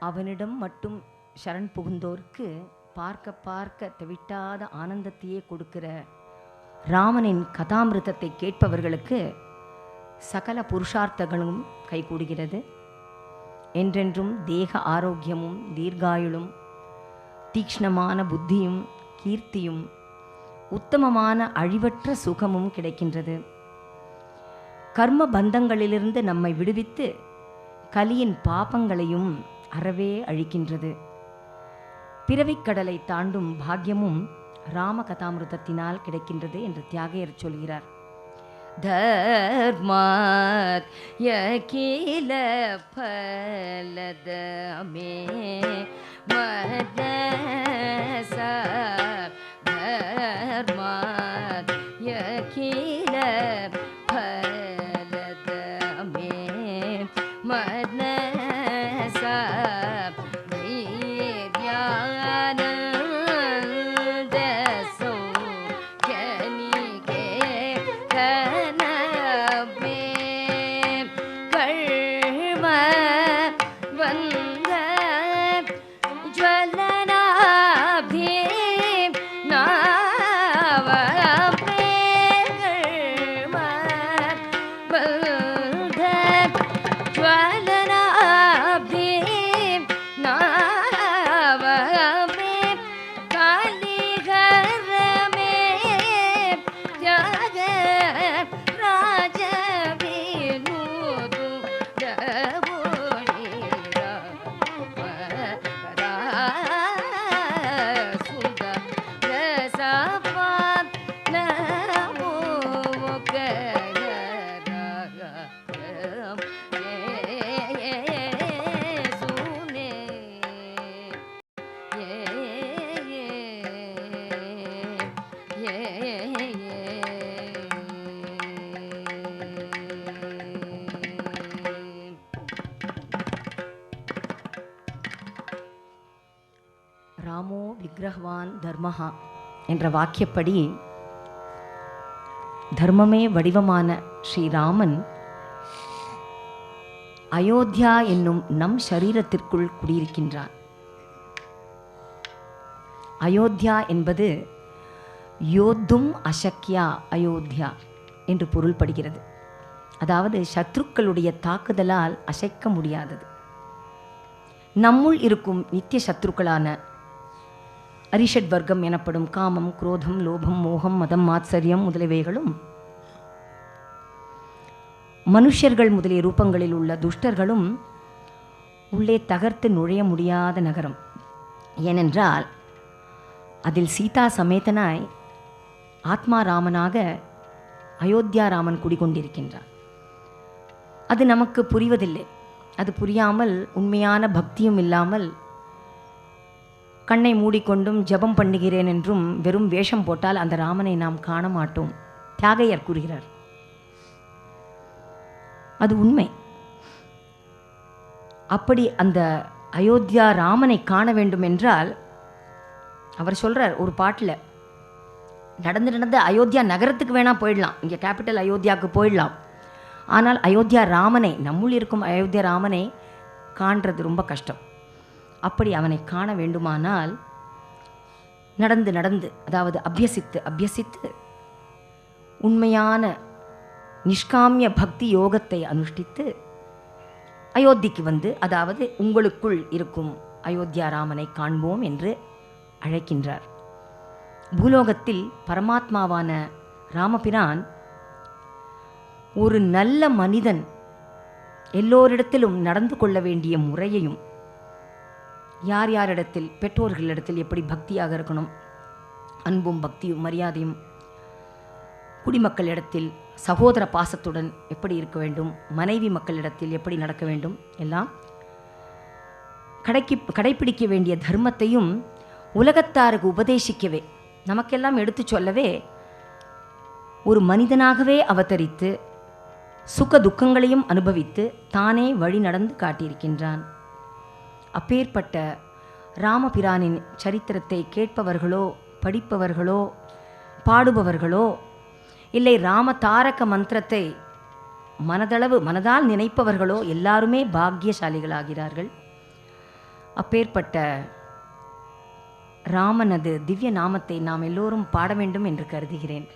அவனிடம் மட்டும் சரண் புகுந்தோர்க்கு பார்க்க பார்க்க தவிட்டாத ஆனந்தத்தையே கொடுக்கிற ராமனின் கதாமிருதத்தை கேட்பவர்களுக்கு சகல புருஷார்த்தங்களும் கைகூடுகிறது. என்றென்றும் தேக ஆரோக்கியமும் தீர்காயுளும் தீக்ஷ்ணமான புத்தியும் கீர்த்தியும் உத்தமமான அழிவற்ற சுகமும் கிடைக்கின்றது. கர்ம பந்தங்களிலிருந்து நம்மை விடுவித்து கலியின் பாபங்களையும் அறவே அழிக்கின்றது. பிறவிக்கடலை தாண்டும் பாக்கியமும் ராம கதாமிருதத்தினால் கிடைக்கின்றது என்று தியாகையர் சொல்கிறார். தர்மாத் யகில பலதமே மனச தர்மாத் யகில பலதமே மனச ராமோ விக்கிரகவான் தர்மஹா என்ற வாக்கியப்படி தர்மமே வடிவமான ஸ்ரீராமன் அயோத்தியா என்னும் நம் சரீரத்திற்குள் குடியிருக்கின்றான். அயோத்தியா என்பது யோத்தும் அசக்கியா அயோத்தியா என்று பொருள்படுகிறது. அதாவது சத்ருக்களுடைய தாக்குதலால் அசைக்க முடியாதது. நம்முள் இருக்கும் நித்திய சத்ருக்களான அரிஷட் வர்க்கம் எனப்படும் காமம், குரோதம், லோபம், மோகம், மதம், மாத்சரியம் முதலியவைகளும் மனுஷர்கள் முதலிய ரூபங்களில் உள்ள துஷ்டர்களும் உள்ளே தகர்த்து நுழைய முடியாத நகரம். ஏனென்றால் அதில் சீதா சமேதனாய் ஆத்மாராமனாக அயோத்தியா ராமன் குடிகொண்டிருக்கின்றான். அது நமக்கு புரிவதில்லை. அது புரியாமல் உண்மையான பக்தியும் இல்லாமல் கண்ணை மூடிக்கொண்டும் ஜபம் பண்ணுகிறேன் என்றும் வெறும் வேஷம் போட்டால் அந்த ராமனை நாம் காண மாட்டோம். தியாகையர் கூறுகிறார். அது உண்மை. அப்படி அந்த அயோத்தியா ராமனை காண வேண்டும் என்றால் அவர் சொல்றார் ஒரு பாட்டில், நடந்து அயோத்தியா நகரத்துக்கு வேணா போயிடலாம், இங்கே கேபிட்டல் அயோத்தியாவுக்கு போயிடலாம். ஆனால் அயோத்தியா ராமனை, நம்முள் இருக்கும் அயோத்தியா ராமனை காண்றது ரொம்ப கஷ்டம். அப்படி அவனை காண வேண்டுமானால் நடந்து அதாவது அபியசித்து உண்மையான நிஷ்காமிய பக்தி யோகத்தை அனுஷ்டித்து அயோத்திக்கு வந்து, அதாவது உங்களுக்குள் இருக்கும் அயோத்தியா ராமனை காண்போம் என்று அழைக்கின்றார். பூலோகத்தில் பரமாத்மாவான ராமபிரான் ஒரு நல்ல மனிதன் எல்லோரிடத்திலும் நடந்து கொள்ள வேண்டிய முறையையும், யார் யாரிடத்தில், பெற்றோர்களிடத்தில் எப்படி பக்தியாக இருக்கணும், அன்பும் பக்தியும் மரியாதையும், குடிமக்களிடத்தில் சகோதர பாசத்துடன் எப்படி இருக்க வேண்டும், மனைவி மக்களிடத்தில் எப்படி நடக்க வேண்டும், எல்லாம் கடைப்பிடிக்க வேண்டிய தர்மத்தையும் உலகத்தாருக்கு உபதேசிக்கவே, நமக்கெல்லாம் எடுத்து சொல்லவே ஒரு மனிதனாகவே அவதரித்து சுக துக்கங்களையும் அனுபவித்து தானே வழி நடந்து காட்டியிருக்கின்றான். அப்பேற்பட்ட ராமபிரானின் சரித்திரத்தை கேட்பவர்களோ, படிப்பவர்களோ, பாடுபவர்களோ, இல்லை ராம தாரக மந்திரத்தை மனதால் நினைப்பவர்களோ எல்லாருமே பாக்கியசாலிகளாகிறார்கள். அப்பேற்பட்ட ராமனது திவ்ய நாமத்தை நாம் எல்லோரும் பாட வேண்டும் என்று கருதுகிறேன்.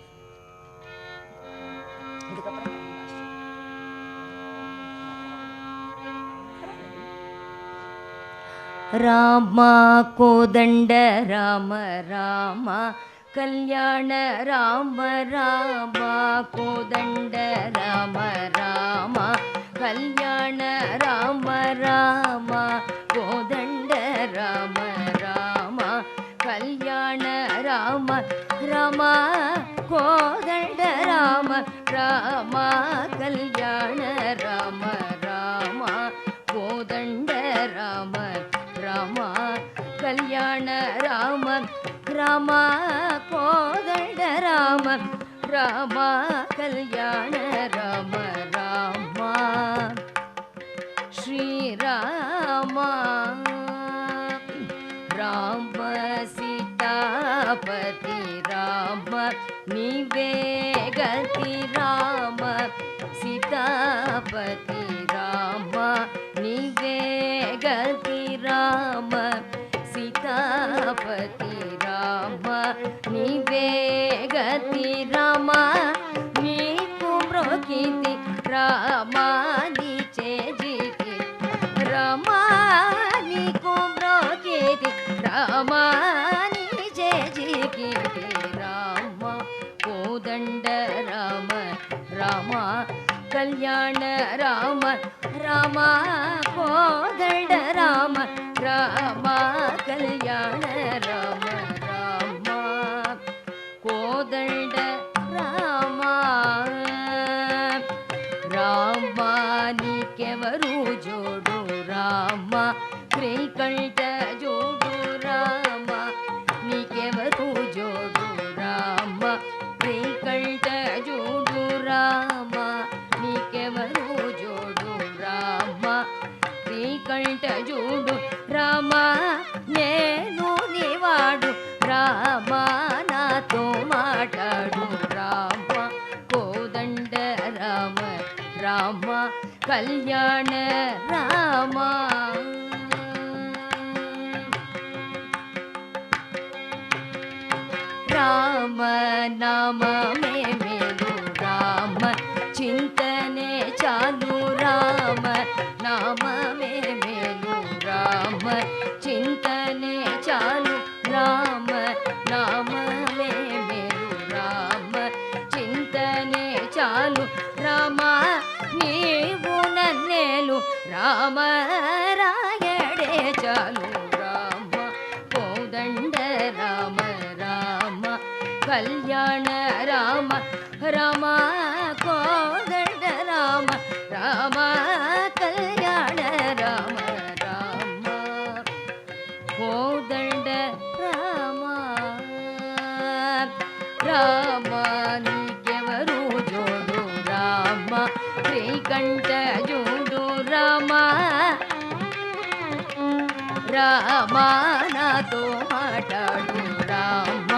ராமா கோதண்ட ராம ராம கல்யாண ராம ராம கோதண்ட ராம ராம கல்யாண ராம ராம கோதண்ட ராம ராம கல்யாண ராம ராம கோதண்ட ராம ராம கல்யாண ராம ராம கோதண்ட ராம ராம கல்யாண ராம ராம கோதண்ட ராம ராம கல்யாண ராம ராம ஸ்ரீராம ராம சீதாபதி ராம நிவேகதி ராம சீதாபதி ராம நிவேகதி ராம சீதாபதி ராம நிவேகதி ராம நீக்கும்ரோகிதி ராம நீச்சே ஜிதி ராம நீக்கும்ரோகிதி ராம நீச்சே ஜிதி ராம கோதண்ட ராம ராம கல்யாண ராம ராம கோதண்ட ராம ராம கல்யாண ராம ராம கோதண்ட ராಮ ರಾಮ ನೀಕೆವರು ಜೋಡು ರಾಮ ಶ್ರೀಕಂಠ ಜೋಡು ರಾಮ ನೀಕೆವರು ಜೋಡು ರಾಮ ಶ್ರೀಕಂಠ ಜೋಡು ರಾಮ ನೀಕೆವರು ಜೋಡು ರಾಮ ಶ್ರೀಕಂಠ ಜೋಡು ರಾಮ ನೇನು ನಿವಾಡು ರಾಮ ನಾತೋ ಮಾಟಾಡು ರಾಮ ಕೋದಂಡ ರಾಮ ರಾಮ ಕಲ್ಯಾಣ ರಾಮ ರಾಮ ನಾಮ ಮೇ ಮೇಲು ರಾಮ ಚಿಂತನೆ ಚಾಲು ರಾಮ ನಾಮ ಮೇ ಮೇಲು ರಾಮ ಚಿಂತನೆ ಚಾಲು ರಾಮ ನಾಮ ಮೇ ಮೇಲು ರಾಮ ಚಿಂತನೆ ಚಾಲು ರಾಮ ನೀವು ನನ್ನೇಲು ರಾಮ ರಾಯಡೆ ಚಾಲು ರಾಮ ಕೋದಂಡ ರಾಮ ರಾಮ ಕಲ್ಯಾಣ ರಾಮ ರಾಮ ಕೋದಂಡ ರಾಮ ರಾಮ ಕಲ್ಯಾಣ ರಾಮ ರಾಮ ಕೋದಂಡ ರಾಮ ರಾಮ ನೀಕೆವರು ಜೋಡು ರಾಮ ಶ್ರೀಕಂಠ ಜೋಡು ರಾಮ ರಾಮ ನಾತೋ ಮಾಟಾಡು ರಾಮ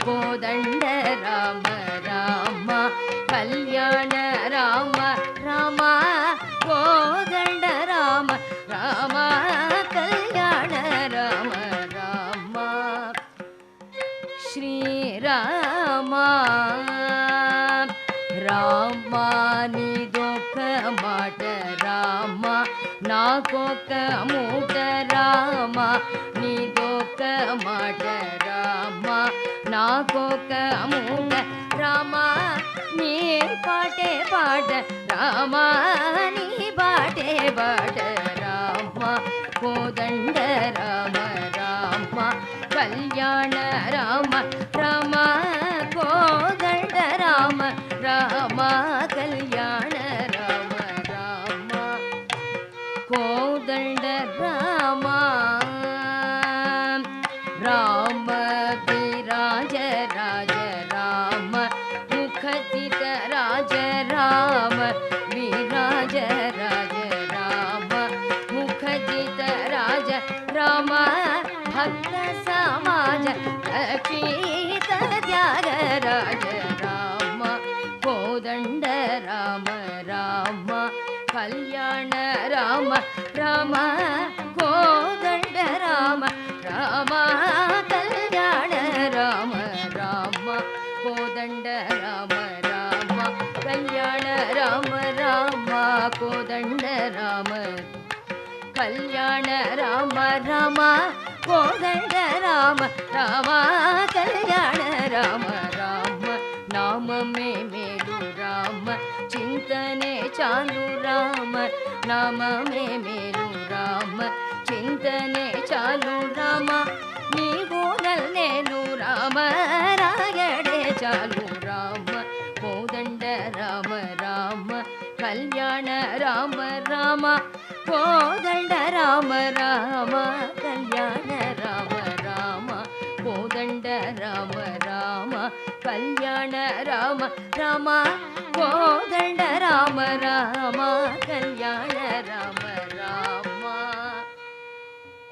ಕೋದಂಡ ರಾಮ ರಾಮ ಕಲ್ಯಾಣ ರಾಮ ರಾಮ ಕೋದಂಡ ರಾಮ ರಾಮ ಕಲ್ಯಾಣ ರಾಮ ರಾಮ ಶ್ರೀರಾಮ ರಾಮ ನಿದೊಕ್ಕ ಮಾಟ ರಾಮ ನಾಕೊಕ್ಕ ಮೂಟ ರಾಮ ನಿದೊಕ್ಕ ಮಾಟ ರಾಮ ನಾಕೊಕ್ಕ ಮೂಟ ರಾಮ ನೀ ಪಾಟೆ ಪಾಟ ರಾಮ ನೀ ಬಾಟೆ ಬಾಟ ರಾಮ ಕೋದಂಡ ರಾಮ ರಾಮ ಕಲ್ಯಾಣ ರಾಮ ರಾಮ ಕೋದಂಡ ರಾಮ ರಾಮ ಕಲ್ಯಾಣ ರಾಮ ರಾಮ ಕೋದಂಡ ರಾಮ ರಾಮ ವಿರಾಜ ರಾಜ ರಾಮ ಮುಖಚಿತ ರಾಜ ರಾಮ ವಿರಾಜ ರಾಜ ರಾಮ ಮುಖಚಿತ ರಾಜ ರಾಮ ಭಕ್ತ ಸಮಾಜ ರಕ್ಷಿತ ತ್ಯಾಗ ರಾಜ ರಾಮ ಕೋದಂಡ ರಾಮ ರಾಮ ಕಲ್ಯಾಣ ರಾಮ ರಾಮ ಕೋದಂಡ ராம கோதண்ட ராம ராம கல்யாண ராம ராಮ ನಾಮಮೇ ಮೇಲು ರಾಮ ಚಿಂತನೆ ಚಾಲು ರಾಮ ನಾಮಮೇ ಮೇಲು ರಾಮ ಚಿಂತನೆ ಚಾಲು ರಾಮ ನೀವು ನಲ್ಲೇನು ರಾಮ ರಾಯಡೆ ಚಾಲು ರಾಮ ಕೋದಂಡ ರಾಮ ರಾಮ ಕಲ್ಯಾಣ ರಾಮ ರಾಮ ಕೋದಂಡ ರಾಮ ರಾಮ ಕಲ್ಯಾಣ ರಾಮ ರಾಮ ಕೋದಂಡ ರಾಮ ರಾಮ ಕಲ್ಯಾಣ ರಾಮ ರಾಮ ಕೋದಂಡ ರಾಮ ರಾಮ ಕಲ್ಯಾಣ ರಾಮ ರಾಮ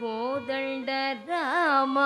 ಕೋದಂಡ ರಾಮ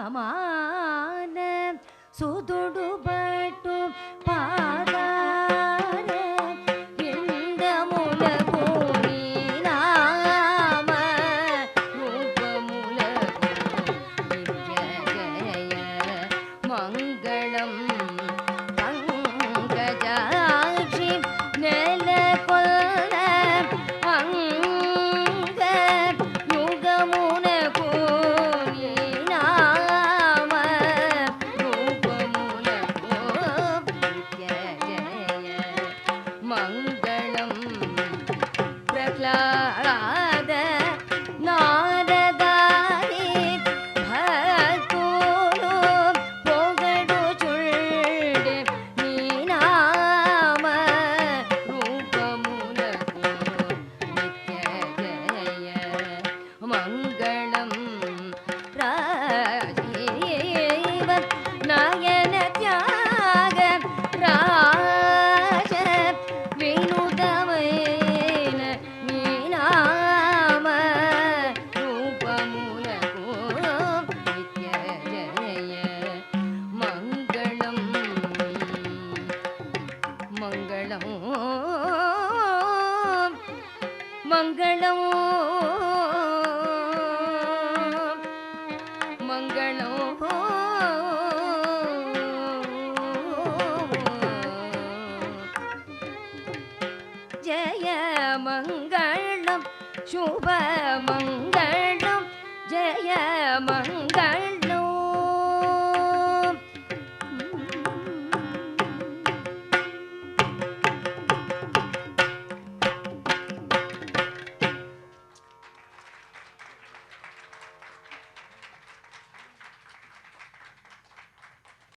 ಪವಮಾನ ಸುದುಡು ಬಟ್ಟು ಪಾದಾರ ಇಂದ ಮೂಲ ಭೂಮಿ ನಾಮ ರೂಪ ಮೂಲ ವಿದ್ಯಜಯ ಮಂಗಳಂ ಪಂಕಜಾಕ್ಷಿ ನೆಲಕೊಲ್ಲ ಅಂಗ ಯುಗಮುನ ಮಂಗಳಂ ಮಂಗಳಂ ಜಯ ಮಂಗಳಂ ಶುಭ ಮಂಗಳಂ ಜಯ ಮಂಗಳಂ